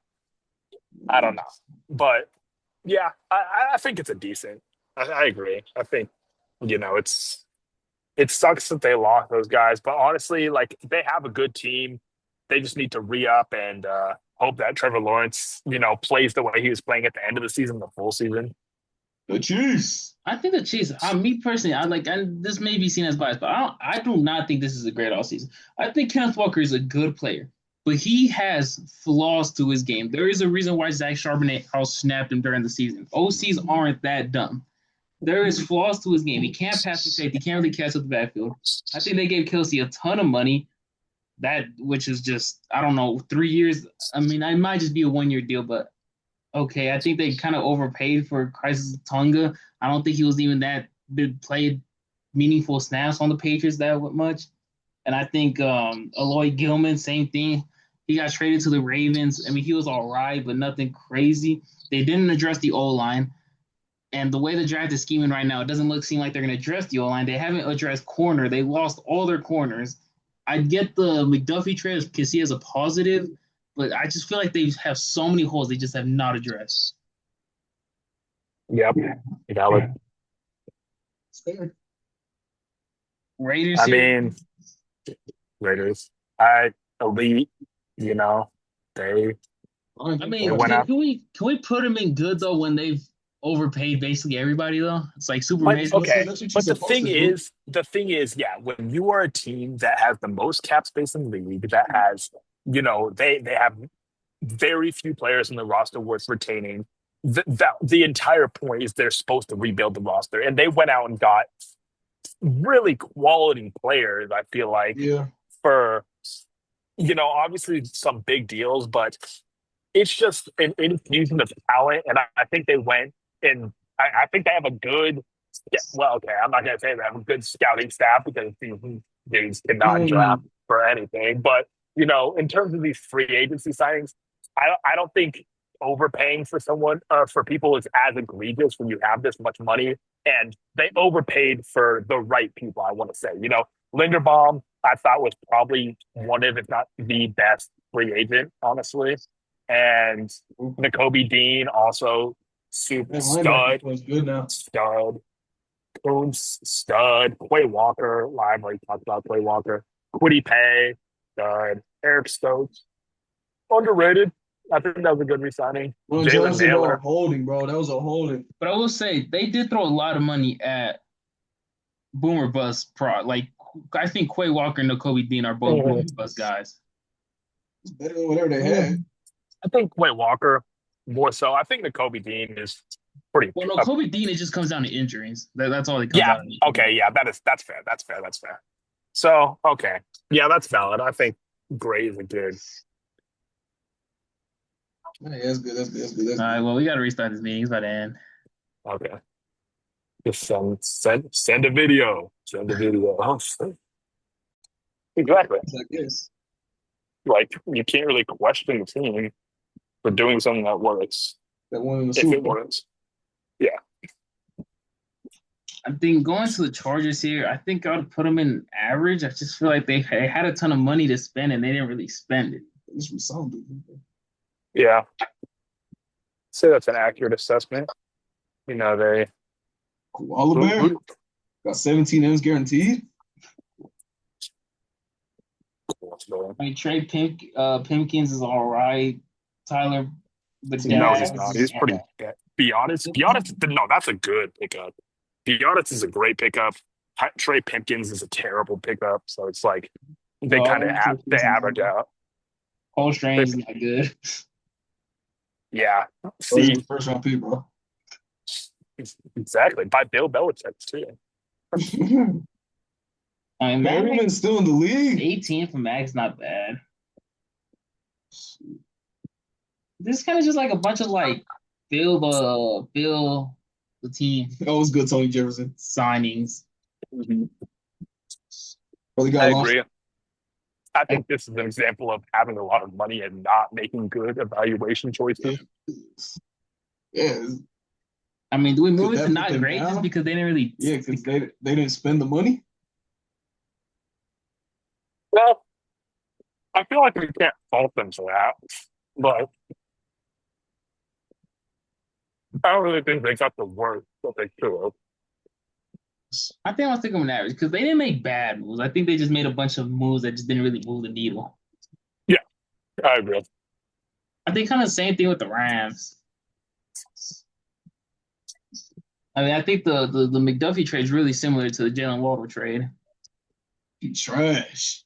I don't know, but yeah, I think it's a decent. I agree. I think it's it sucks that they lost those guys, but honestly, like they have a good team. They just need to re up and hope that Trevor Lawrence plays the way he was playing at the end of the season, the full season. The Chiefs. I think the Chiefs. Me personally, I like. And this may be seen as biased, but I do not think this is a great all season. I think Kenneth Walker is a good player, but he has flaws to his game. There is a reason why Zach Charbonnet out snapped him during the season. OCs aren't that dumb. There is flaws to his game. He can't pass for safety. He can't really catch up the backfield. I think they gave Kelsey a ton of money. Which is just I don't know 3 years. I mean, it might just be a 1 year deal, but okay. I think they kind of overpaid for Crisis Tonga. I don't think he was even that played meaningful snaps on the Patriots that much. And I think Aloy Gilman, same thing. He got traded to the Ravens. I mean, he was all right, but nothing crazy. They didn't address the O line. And the way the draft is scheming right now, it doesn't seem like they're going to address the O line. They haven't addressed corner. They lost all their corners. I get the McDuffie trade because he has a positive, but I just feel like they have so many holes they just have not addressed. Yep, valid. Raiders I here. mean, Raiders, I elite. You know, they I they mean, went out. can we put them in good though when they've overpaid basically everybody though? It's like super But amazing. okay, That's what you're but supposed to do. the thing is, yeah, when you are a team that has the most cap space in the league, that has, they have very few players in the roster worth retaining. The entire point is they're supposed to rebuild the roster, and they went out and got really quality players. I feel like Yeah. for obviously some big deals, but it's just an infusion of talent, and I think they went and I think they have a good. Yeah, well, okay, I'm not gonna say they have a good scouting staff because these dudes cannot draft Mm. for anything. But in terms of these free agency signings, I don't think overpaying for someone for people is as egregious when you have this much money, and they overpaid for the right people. I want to say, Linderbaum, I thought was probably one of, if not the best free agent, honestly. And N'Kobe Dean also super That linebacker stud, was good now. stud. Coombs, stud. Quay Walker, I've already talked about Quay Walker. Quiddy Pay, stud. Eric Stokes, underrated. I think that was a good re-signing. Ron Jalen Johnson, Naylor. holding, bro. That was a holding. But I will say they did throw a lot of money at Boomer Bust Pro. Like I think Quay Walker and N'Kobe Dean are both Boomer Bust guys. It's better than whatever they had. I think Quay Walker more so. I think N'Kobe Dean is pretty. Well, N'Kobe Dean, it just comes down to injuries. That's all it comes Yeah. down to. Okay. Yeah. That's fair. That's fair. That's fair. So okay. Yeah, that's valid. I think Gray is a good. Yeah, that's good. That's good. That's good. That's All right, good. well, we got to restart this meeting. It's about to end. Okay. Just send a video. Send a video. Exactly. I guess. Like you can't really question the team for doing something that works That one in the if Super it Bowl. works. Yeah. I think going to the Chargers here, I think I would put them in average. I just feel like they had a ton of money to spend and they didn't really spend it. This was something. Yeah. Say that's an accurate assessment. They Koala Bear got 17 M's guaranteed. I mean, Pimpkins is all right. Tyler, but No, he's not. He's pretty bad. Be honest. No, that's a good pickup. Be honest is a great pickup. Trey Pimpkins is a terrible pickup. So it's like they kind of they average out. Cole Strange is not good. Yeah. See, first round pick, bro. Exactly. By Bill Belichick too. I mean, Merriman's still in the league. 18 for Mag's not bad. This is kind of just like a bunch of like Bill the team. That was good, Tony Jefferson Signings. Mm-hmm. Well, I agree. I think this is an example of having a lot of money and not making good evaluation choices. Yeah. I mean, do we move it to not great just because they didn't really? Yeah, because they didn't spend the money. Well, I feel like we can't fault them for that, but I don't really think they got the work that they could have. I think I'll stick them in average because they didn't make bad moves. I think they just made a bunch of moves that just didn't really move the needle. Yeah, I agree. I think kind of the same thing with the Rams. I mean, I think the McDuffie trade is really similar to the Jalen Waddle trade. He's trash.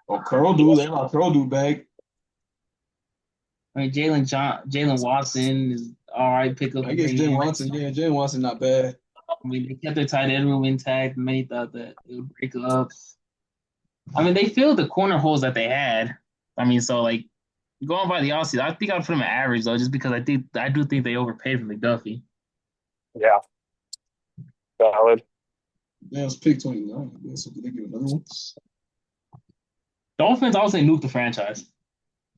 Oh, Curl dude, they got Curl dude back. I mean, Jalen Watson is all right. Pickup. I guess Jalen Watson. Yeah, Jalen Watson not bad. I mean, they kept their tight end room intact. Many thought that it would break up. I mean, they filled the corner holes that they had. I mean, so like going by the offseason, I think I'd put them at average though, just because I do think they overpaid for McDuffie. Yeah, valid. Yeah, it was pick 29. I guess so they give another one. Dolphins, I would say nuke the franchise.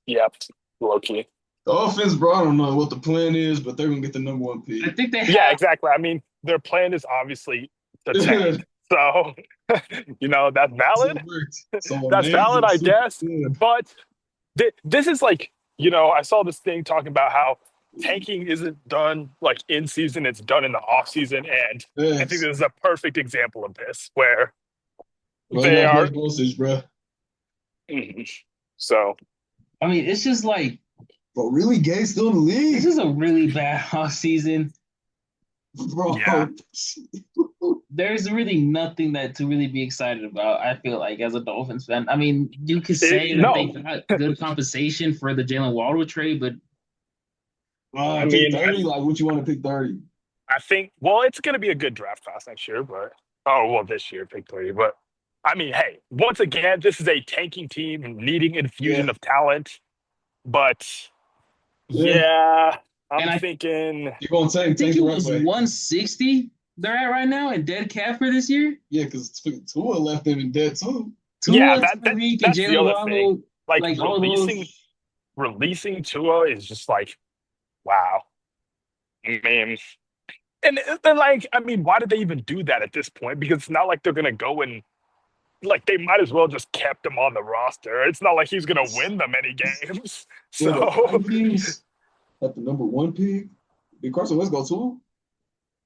Yep, low key. The offense, bro, I don't know what the plan is, but they're gonna get the number one pick. I think they. Yeah, exactly. I mean, their plan is obviously the tank. So, that's valid. That's valid, I guess. But this is like, I saw this thing talking about how tanking isn't done like in season, it's done in the off season. And I think this is a perfect example of this where they are. Bro. So, I mean, it's just like. But really, Gay still in the league. This is a really bad off season Yeah. bro. There's really nothing that to really be excited about. I feel like as a Dolphins fan, I mean, you could say that they No, got good compensation for the Jalen Waddle trade, but I Pick mean, 30. Like, what you want to pick 30? I think, well, it's going to be a good draft class next year, but, oh, well, this year, pick three. But, I mean, hey, once again, this is a tanking team needing Yeah, infusion of talent. But, yeah. yeah, and I'm I thinking, You're gonna think tank it the right was way. 160 they're at right now in dead cap for this year. Yeah, because Tua left them in debt too. yeah, Tua, Tyreek, and that's the Jalen other thing. Waddle, Like, like all releasing those. releasing Tua is just like, wow. I mean, and like, I mean, why did they even do that at this point? Because it's not like they're gonna go and like they might as well just kept him on the roster. It's not like he's gonna win them any games. Bro, the So Vikings at the number one pick. Did Carson Wentz go two?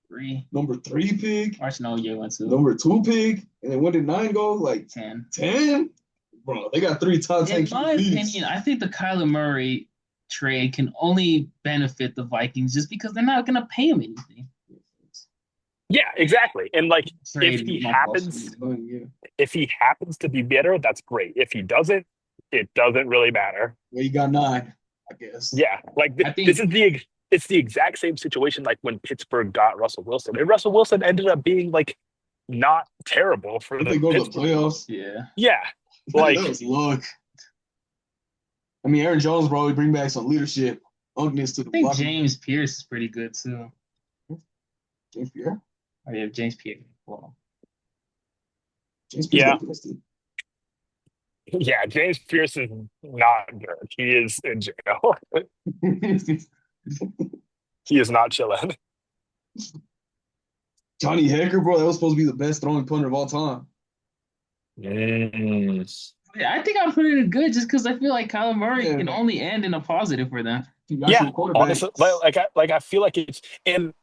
Three. Number three pick. Arch no, yeah, went to Number two pick. And then when did nine go? Like 10. 10? Bro, they got three top 10 In my QBs. opinion, I think the Kyler Murray trade can only benefit the Vikings just because they're not going to pay him anything. yeah, exactly. And like if Trade he my boss. happens Yeah. if he happens to be better, that's great. If he doesn't, it doesn't really matter. Well, you got nine, I guess. Yeah, like I this think is it's the exact same situation like when Pittsburgh got Russell Wilson. And Russell Wilson ended up being like not terrible for If the they go to the Pittsburgh. playoffs, yeah. Yeah. that Like was luck. I mean, Aaron Jones probably bring back some leadership, uncness to I the think blocking. James Pierce is pretty good too. James Pierre? Oh yeah, James Pierce. Well, James Pierce yeah. got busted. Yeah, James Pierce is not good. He is in jail. He is not chilling. Johnny Hecker, bro, that was supposed to be the best throwing punter of all time. Mm. yeah, I think I'm putting it good just because I feel like Kyler Murray Yeah, can only end in a positive for them. the Yeah, actual quarterback. honestly, like I feel like it's in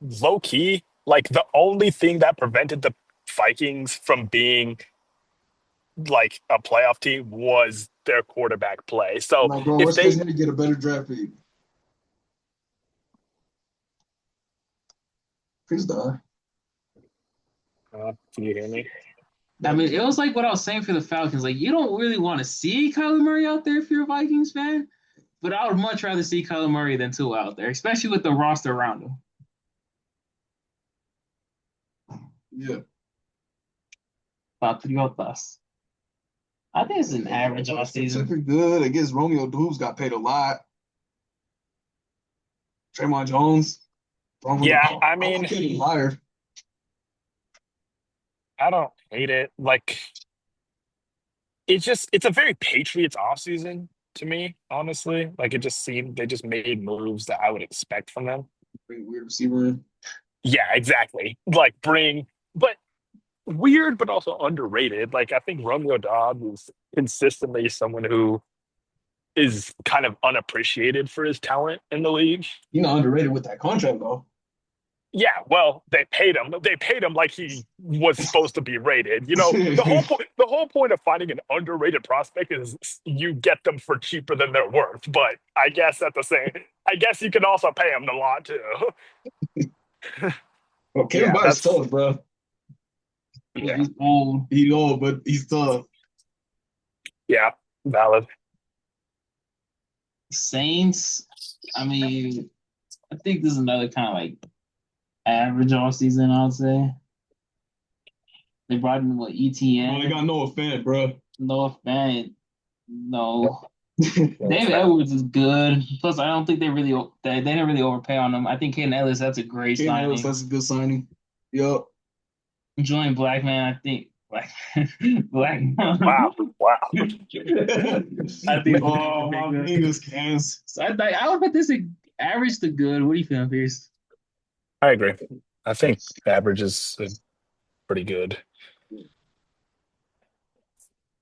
low key, like the only thing that prevented the Vikings from being like a playoff team was their quarterback play. So Like, bro, if worst case, they, need to get a better draft pick. Please die. can you hear me? I mean, it was like what I was saying for the Falcons. Like, you don't really want to see Kyler Murray out there if you're a Vikings fan, but I would much rather see Kyler Murray than Tua out there, especially with the roster around him. Yeah. Patriotas. I think it's an average off season. Pretty good. I guess Romeo Dubes got paid a lot. Draymond Jones. Yeah, I I mean, can't even hire. I don't hate it. Like it's a very Patriots offseason to me, honestly. Like it just seemed they just made moves that I would expect from them. Bring a weird receiver in. Yeah, exactly. Like bring, but weird, but also underrated. Like I think Romeo Dobbs is consistently someone who is kind of unappreciated for his talent in the league. You're not underrated with that contract, though. Yeah, well, they paid him. They paid him like he was supposed to be rated. You know, the whole point of finding an underrated prospect is you get them for cheaper than they're worth. But I guess at the same, I guess you can also pay them a lot too. Bro, Kevin Yeah, Byard's that's tough, bro. Yeah, yeah, he's old. He's old, but he's tough. yeah, valid. Saints. I mean, I think this is another kind of like average off season. I would say they brought in what Bro, they ETN, got Noah Fant, bro. Noah Fant. No, That's David fair. Edwards is good. Plus, I don't think they didn't really overpay on him. I think Caden Ellis that's a great Caden Ellis, signing. that's a good signing. Yup. Julian Blackman, I think Black Black. Wow, wow. I think Oh, my fingers, cans. So I would put this at average to good. What do you feel, Pierce? I agree. I think average is pretty good.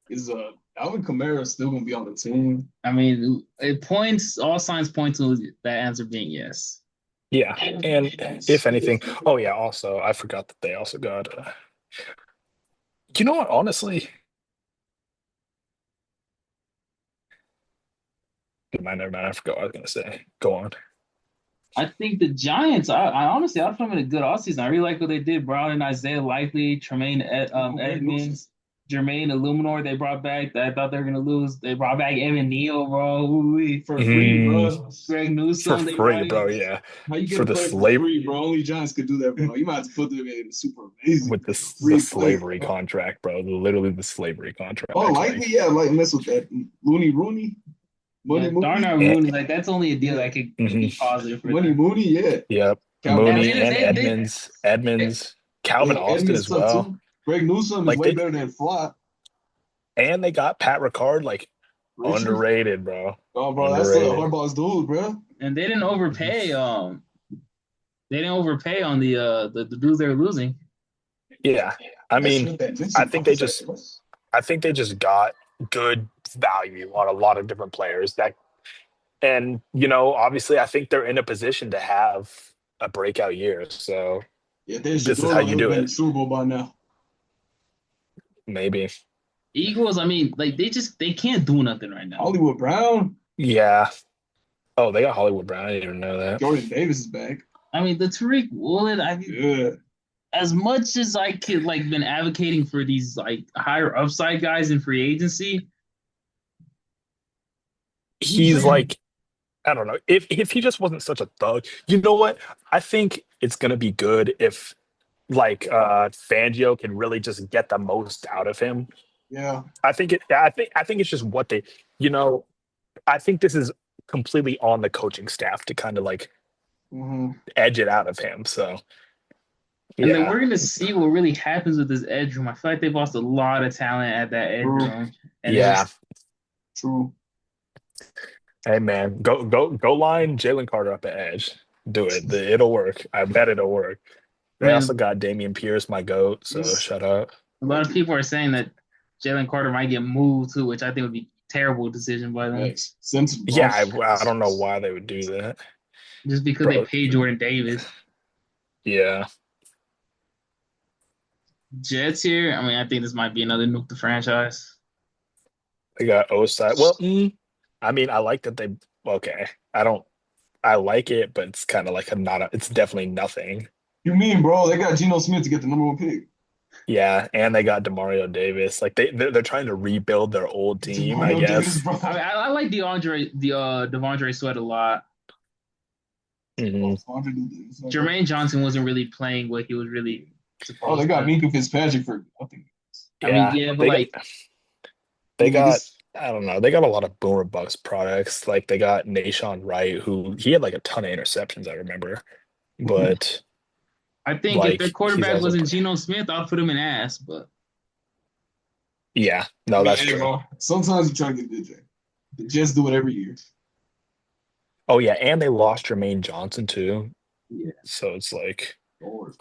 Is Alvin Kamara still gonna be on the team? I mean, it points. All signs point to that answer being yes. Yeah, and if anything, oh yeah. Also, I forgot that they also got. You know what? Honestly, never mind. I forgot what I was gonna say. Go on. I think the Giants. I honestly, I put them in a good offseason. I really like what they did. Brown and Isaiah Likely, Tremaine Greg Newsome. Edmonds, Jermaine Illuminor. They brought back. That I thought they were gonna lose. They brought back Evan Neal, bro. Ooh-wee. For free, Mm, bro. Greg for Newsom. They free, brought bro. in. Yeah, How you get for a the player for slave free, bro? Only Giants could do that, bro. You might have to put them in super amazing with to get a the free player, slavery bro. contract, bro. Literally the slavery Oh, contract. likely, Like, yeah, like mess with that. Looney Rooney, Yeah, Money Mooney, Darnell eh, Mooney. Like that's only a deal yeah, that could be mhm. positive for Money them. Mooney, yeah. Yep, Calvin Yeah, Mooney Austin, and they Edmonds, Calvin yeah, Austin Edmonds as stuff well. too. Greg Newsome is Like way they better than Flott. and they got Pat Ricard, like Richard, underrated, bro. oh, bro, that's Underrated. Harbaugh's dude, bro. and they didn't Mhm. overpay. They didn't overpay on the dudes they were losing. Yeah, I That's mean, Smith that I Vincent think they prospect, just, bro. I think they just got good value on a lot of different players that, and obviously, I think they're in a position to have a breakout year. So Yeah, if they had this is Shador, how though, they you would have do been in it. the Super Bowl by now. Maybe. Eagles. I mean, like they can't do nothing right now. Hollywood Brown, Yeah. Oh, they got Hollywood Brown. I didn't even know that. Jordan Davis is back. I mean, the Tariq Woolen. I mean, Yeah. as much as I could like been advocating for these like higher upside guys in free agency, He's like, I don't know. If he just wasn't such a thug, you know what? I think it's gonna be good if like Fangio can really just get the most out of him. Yeah. I think it's just what they you know, I think this is completely on the coaching staff to kind of like Mm-hmm. edge it out of him. So and then yeah. we're gonna see what really happens with this edge room. I feel like they've lost a lot of talent at that edge True. room, and it's Yeah. just True. Hey man, go line Jalen Carter up at edge. Do it. It'll work. I bet it'll work. I They also mean, got Damian Pierce, my goat. So Yes. shut up. a lot of people are saying that Jalen Carter might get moved too, which I think would be a terrible decision by them, Thanks. Send to the Yeah, Bronx. I don't know why they would do that, just because they bro. paid Jordan Davis. Yeah, Jets here. I mean, I think this might be another nuke the franchise. they got Osai. Well, I mean, I like that they. Okay, I don't. I like it, but it's kind of like a not. It's definitely nothing. You mean, bro? They got Geno Smith to get the number one pick. Yeah, and they got Demario Davis. Like they're trying to rebuild their old team, I Mario Davis, guess. bro. I mean, I like Devondre Sweat a lot. Hmm. Jermaine Johnson wasn't really playing what he was really Oh, they supposed got to. Minka Fitzpatrick for nothing. I mean, Yeah, yeah, but they got like they got. Niggas. I don't know. They got a lot of Boomer Bucks products. Like they got Nashawn Wright, who he had like a ton of interceptions. I remember, but I think if their like he's quarterback also wasn't Geno Smith, I'd put him in ass. But yeah. I No, mean, that's hey, true. bro. Sometimes you try to get DJ. The Jets do it every year. Oh yeah, and they lost Jermaine Johnson too. yeah, So it's like, Or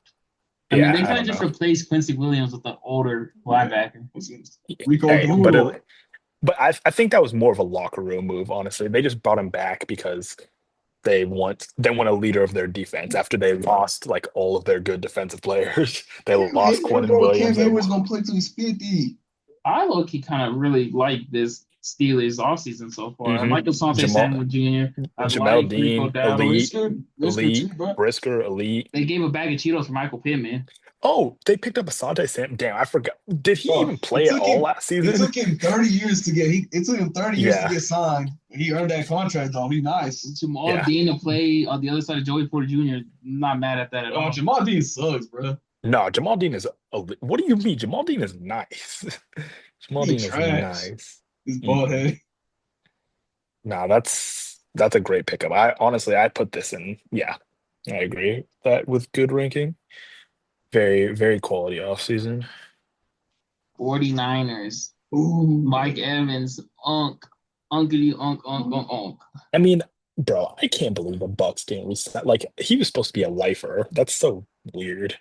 I mean, yeah, they I kind of don't just know. replaced Quincy Williams with an older yeah, linebacker. Rico Hey, but Duro. I think that was more of a locker room move, honestly. They just brought him back because they want a leader of their defense after they lost like all of their good defensive players. They lost Hey, Quentin bro, Williams. Cam Edwards gonna play till he's 50. I low key kind of really like this Steelers offseason so far. I Hmm. like Asante Jamal Samuel Jr. I Jamel like Rico Dean, Dowdle. elite, Brisker too, elite, bro. Brisker, elite. They gave a bag of Cheetos for Michael Pittman. Oh, they picked up Asante Sam. Damn, I forgot. Did he Bro, even play at all last it season? took him 30 years to get it took him 30 years to Yeah, get signed. He earned that contract though. He's nice. Jamal yeah. Dean to play on the other side of Joey Porter Jr. Not mad at that at Oh, all. Jamal Dean sucks, bro. No, Jamal Dean is. What do you mean? Jamal Dean is nice. Jamal He Dean is trash. nice. He's bald Mm-mm. head. No, that's a great pickup. I honestly I put this in. Yeah, I agree that with good ranking. Very very quality offseason. 49ers. Ooh. Mike Evans. Unkity unk. I mean, bro, I can't believe the Bucks didn't reset. Like he was supposed to be a lifer. That's so weird.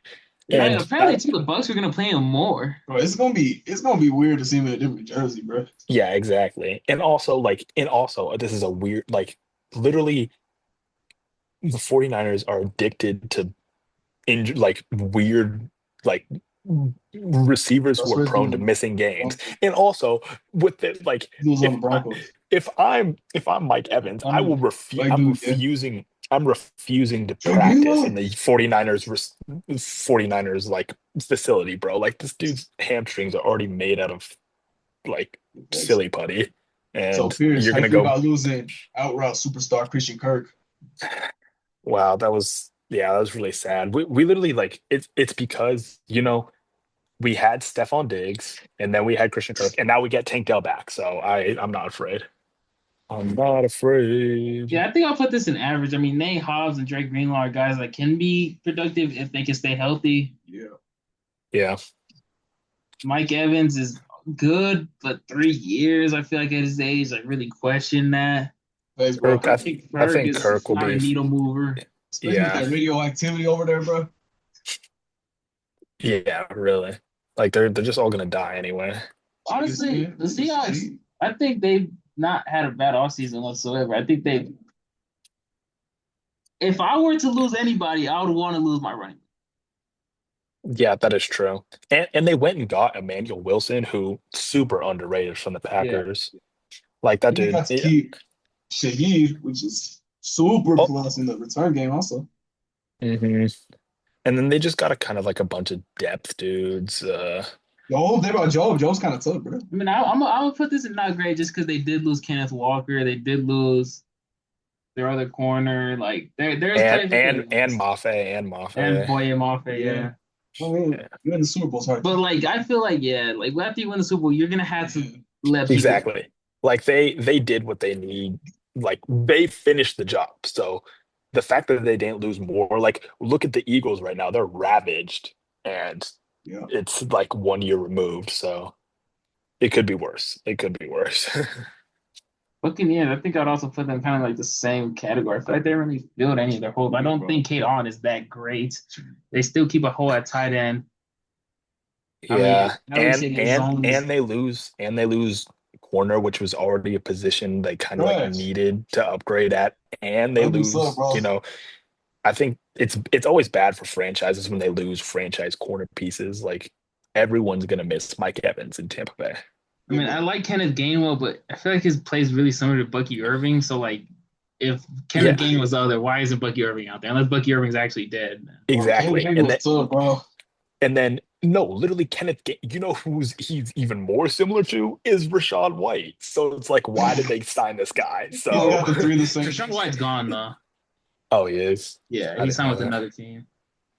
Yeah, and And apparently too the Bucks were gonna play him more. Bro, it's gonna be weird to see him in a different jersey, bro. yeah, exactly. And also this is a weird like literally the 49ers are addicted to like weird like receivers who Russ are prone to Wilson missing games. And also with it like he was on if the Broncos. if I'm Mike Evans, I mean, like I'm dude, yeah. refusing I'm refusing to Dre practice Greenlaw. in the 49ers like facility, bro. Like this dude's hamstrings are already made out of like Thanks. silly putty, So and Pierce, you're how you gonna feel go, about losing out route superstar Christian Kirk? wow, that was yeah, that was really sad. We literally like it's because we had Stephon Diggs and then we had Christian Kirk and now we get Tank Dell back. So I'm not afraid. I'm not afraid. Yeah, I think I'll put this in average. I mean, Nate Hobbs and Drake Greenlaw are guys that can be productive if they can stay healthy. Yeah. Yeah. Mike Evans is good, but 3 years, I feel like at his age, I really question that. Thanks, bro. Kirk, I think I Ferg think is Kirk will not a be needle mover. Especially with yeah. that radioactivity over there, bro. Yeah, really. Like they're just all gonna die anyway. Honestly, the Seahawks, I think they've not had a bad offseason whatsoever. I think they, if I were to lose anybody, I would want to lose my running. Yeah, that is true. And they went and got Emmanuel Wilson, who super underrated from the Yeah. Packers. Like that And they dude. got to keep Shaheed, which is super Oh, plus in the return game also. mhm. And then they just got a kind of like a bunch of depth dudes. The whole thing about Joe, Joe's kind of tough, bro. I mean, I'm gonna put this in not great just because they did lose Kenneth Walker. They did lose their other corner. Like there's and players that and they and lost. Mafe. Boye Mafe, Yeah. yeah. I mean, Yeah. you're in the Super Bowl's hard. But like I feel like yeah, like after you win the Super Bowl, you're gonna have to Yeah. let people. Exactly. Like they did what they need. Like they finished the job. So the fact that they didn't lose more, like look at the Eagles right now. They're ravaged and Yeah. it's like 1 year removed. So it could be worse. It could be worse. Looking in, I think I'd also put them kind of like the same category. I feel like they didn't really filled any of their holes. I don't think Kate On is that great. They still keep a hole at tight end. I mean, Yeah. I already And said his and zones. and they lose corner, which was already a position they kind of like Trash. needed to upgrade at. And they Ugly stuff, lose, bro. I think it's always bad for franchises when they lose franchise corner pieces. Like everyone's gonna miss Mike Evans in Tampa Bay. I mean, I like Kenneth Gainwell, but I feel like his play is really similar to Bucky Irving. So like, if Kenneth Yeah, Gainwell's out there, why isn't Bucky Irving out there? Unless Bucky Irving's actually dead. Bro, Caleb exactly. Henry was tough, bro. And then no, literally you know who's he's even more similar to is Rashad White. So it's like, why did they sign this guy? He's So got the three of the same. Rashawn White's gone though. oh, he is. Yeah, I he didn't signed know with that. another team.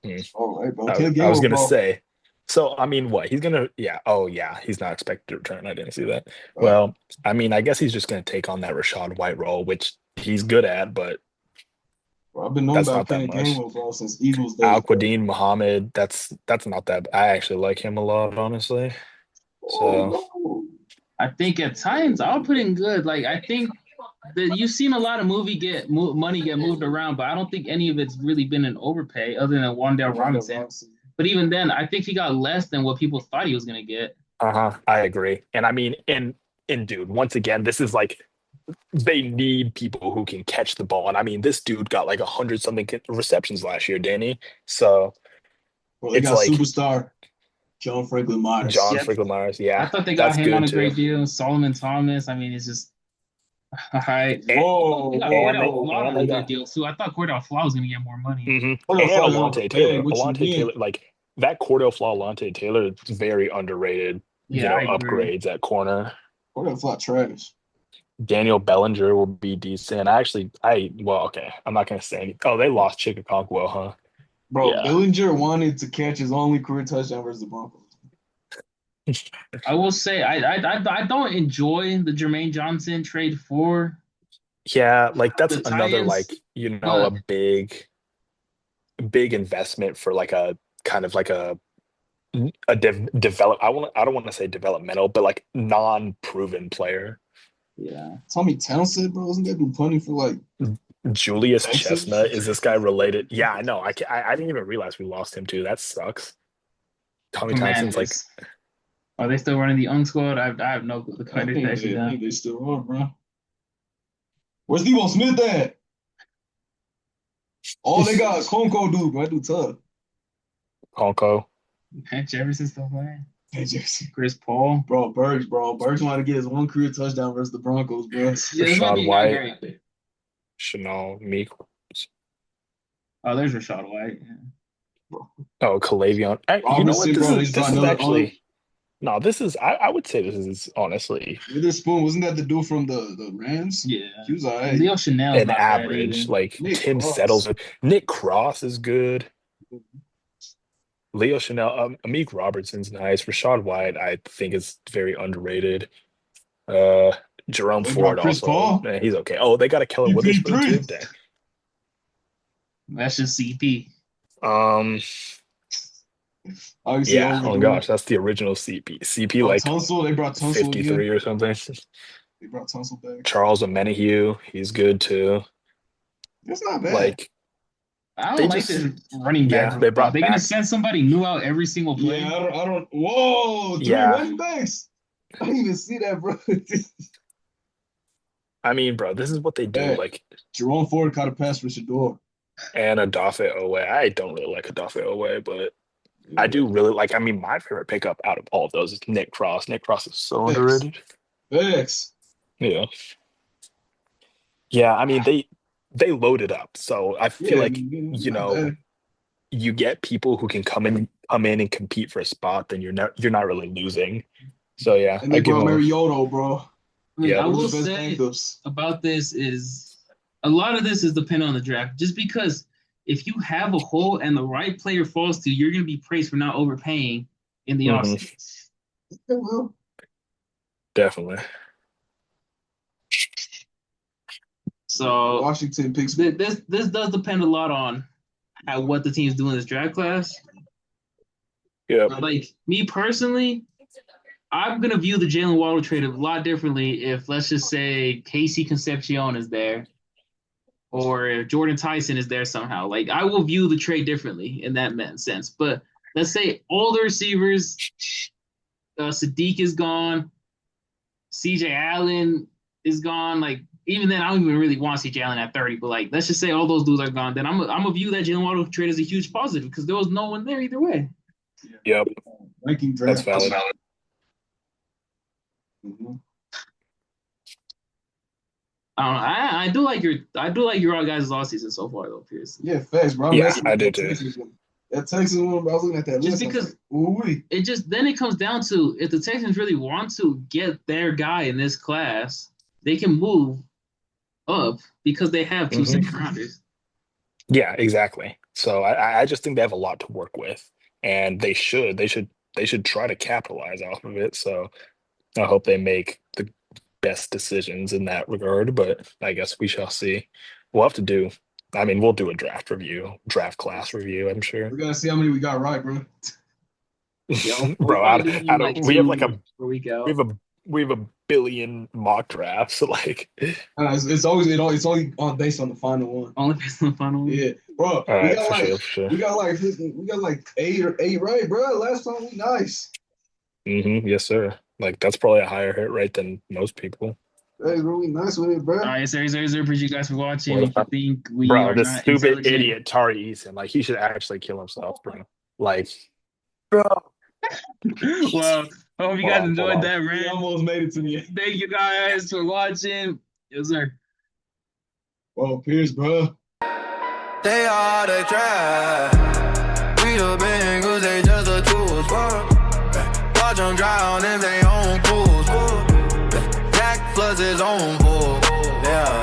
Hmm. All right, bro. I, Caleb I was Gainwell, gonna bro. say. So I mean, what he's gonna? Yeah. Oh, yeah. He's not expected to return. I didn't see that. Uh, Well, I mean, I guess he's just gonna take on that Rashad White role, which he's good at, but bro, I've been knowing that's about not that Kenneth much. Gainwell, bro, since Eagles days, Al bro. Quadin Muhammad, that's not that. I actually like him a lot, honestly. Oh So no. I think at times I'll put in good. Like I think that you've seen a lot of money get moved around, but I don't think any of it's really been an overpay other than Wandale Robinson. But even then, I think he got less than what people thought he was gonna get. uh-huh, I agree. And I mean, and dude, once again, this is like they need people who can catch the ball. And I mean, this dude got like 100 something receptions last year, Danny. So Bro, they it's got like superstar John Franklin Myers. John Yeah, Franklin Myers. I Yeah, thought they got that's him on good a too. great deal. Solomon Thomas. I mean, it's just all right. And Whoa, They got whoa, and Cordell they whoa, Flott and on whoa. a they good got deal too. I thought Cordell Flott was gonna get more money. Hold on, and Flacco, Alontae hey, Taylor. what you Alontae Taylor, mean? like that Cordell Flaw, Alontae Taylor, is very underrated, Yeah, I agree. upgrades at corner. Cordell Flott trash. Daniel Bellinger will be decent. Well, okay. I'm not gonna say anything. Oh, they lost Chicago, huh? Bro, Yeah. Bellinger wanted to catch his only career touchdown versus the Broncos. I will say I don't enjoy the Jermaine Johnson trade for Yeah, like that's the another Titans, a but big investment for like a kind of like a develop I don't want to say developmental, but like non-proven player. yeah. Tommy Townsend, bro, isn't that been punting for like Julius Texas? Chestnut, is this guy related? Yeah, I know. I didn't even realize we lost him too. That sucks. Tommy Townsend's like, Commanders. Are they still running the young squad? I have no clue. The I Commanders think actually they, I think done. they still are, bro. Where's Devon Smith at? Oh, they got Conco dude, bro. That dude tough. Conco. Pat Jefferson still playing. Hey, Jesse. Chris Paul. Bro, Burks, bro. Burks wanted to get his one career touchdown versus the Broncos, bro. Yeah, this might Rashad be not White, great. Chanel Meek. Oh, there's Rashad White. Yeah. Oh, Calavion. You know what? Robertson, bro, they just This brought is another unk. actually no. This is I would say this is honestly Witherspoon, wasn't that the dude from the Rams? Yeah. He was all right. Leo Chanel's an not bad average. either. Like Nick Tim Cross. Settles, Nick Cross is good. Leo Chanel, Amik Robertson's nice. Rashad White, I think is very underrated. Uh, Jerome They brought Ford Chris also, Paul. man, he's okay. Oh, they got a Keller Witherspoon too. CP3. Dang. That's just CP. Um, Obviously, yeah. over Oh the gosh, that's the original CP. CP Oh, like Tunsil. They brought Tunsil again. 53 or something. They brought Tunsil back. Charles Omenihu, he's good too. That's not bad. Like I they don't like just, this running back yeah, they room, bro. brought They're gonna back, send somebody new out every single play. Yeah, I don't. Whoa, three yeah. running backs. I didn't even see that, bro. I mean, bro, this is what they do. Hey, Like, Jerome Ford caught a pass for Shador. and Adafe Owe. I don't really like Adafe Owe, but I Yeah. do really like. I mean, my favorite pickup out of all of those is Nick Cross. Nick Cross is so Thanks. underrated. Thanks. Yeah, yeah. I mean, they loaded up, so I feel Yeah, like you not know bad. you get people who can come in and compete for a spot, then you're not really losing. So yeah, And I they give brought him. Mariota, bro. I mean, Yeah, I One will of the best say backups. about this is a lot of this is dependent on the draft. Just because if you have a hole and the right player falls to you, you're gonna be praised for not overpaying in the mhm, offseason. Yeah, well, definitely. So Washington picks. this does depend a lot on what the team's doing in this draft class. Yeah, But like me personally, I'm gonna view the Jalen Waddle trade a lot differently if let's just say Casey Concepcion is there or if Jordan Tyson is there somehow. Like I will view the trade differently in that sense. But let's say all the receivers, Sadiq is gone, CJ Allen is gone. Like even then, I don't even really want CJ Allen at 30. But like let's just say all those dudes are gone. Then I'm gonna view that Jalen Waddle trade as a huge positive because there was no one there either way. yep, Ranking that's draft. valid. Mhm. I don't know. I do like your all guys' lost season so far though, Pierce. Yeah, facts, bro. Yeah, I do that too. Texas one. That Texas one, bro, I was looking at that Just list. because Ooh, it just then it comes down to if the Texans really want to get their guy in this class, they can move up because they have two Mhm. second rounders. Yeah, exactly. So I just think they have a lot to work with, and they should try to capitalize off of it. So I hope they make the best decisions in that regard. But I guess we shall see. We'll have to do. I mean, we'll do a draft class review. I'm sure, we gotta see how many we got right, bro. Yeah, we'll bro. probably do Out like of, we have like two per week we out. have a we have a billion mock drafts. Like, It's only on based on the final one. Only based on the final one. Yeah, bro. all We right, got for like sure, for sure. we got like eight right, bro. Last time we nice. Yes, sir. Like that's probably a higher hit rate than most people. Hey, bro, we nice with it, bro. All right, sir. Appreciate you guys for watching. If you think we Bro, are this not stupid intelligent, idiot Tari Eason, like he should actually kill himself, bro. Like, bro. well, I hope you guys enjoyed that He rant. almost made it to me. Thank you guys for watching. Yes, sir. Well, Pierce, bro. They are the trash. We the Bengals, they just the tools, bro. Watch them drown in their own pools, bro. Jack floods his own pool. Yeah,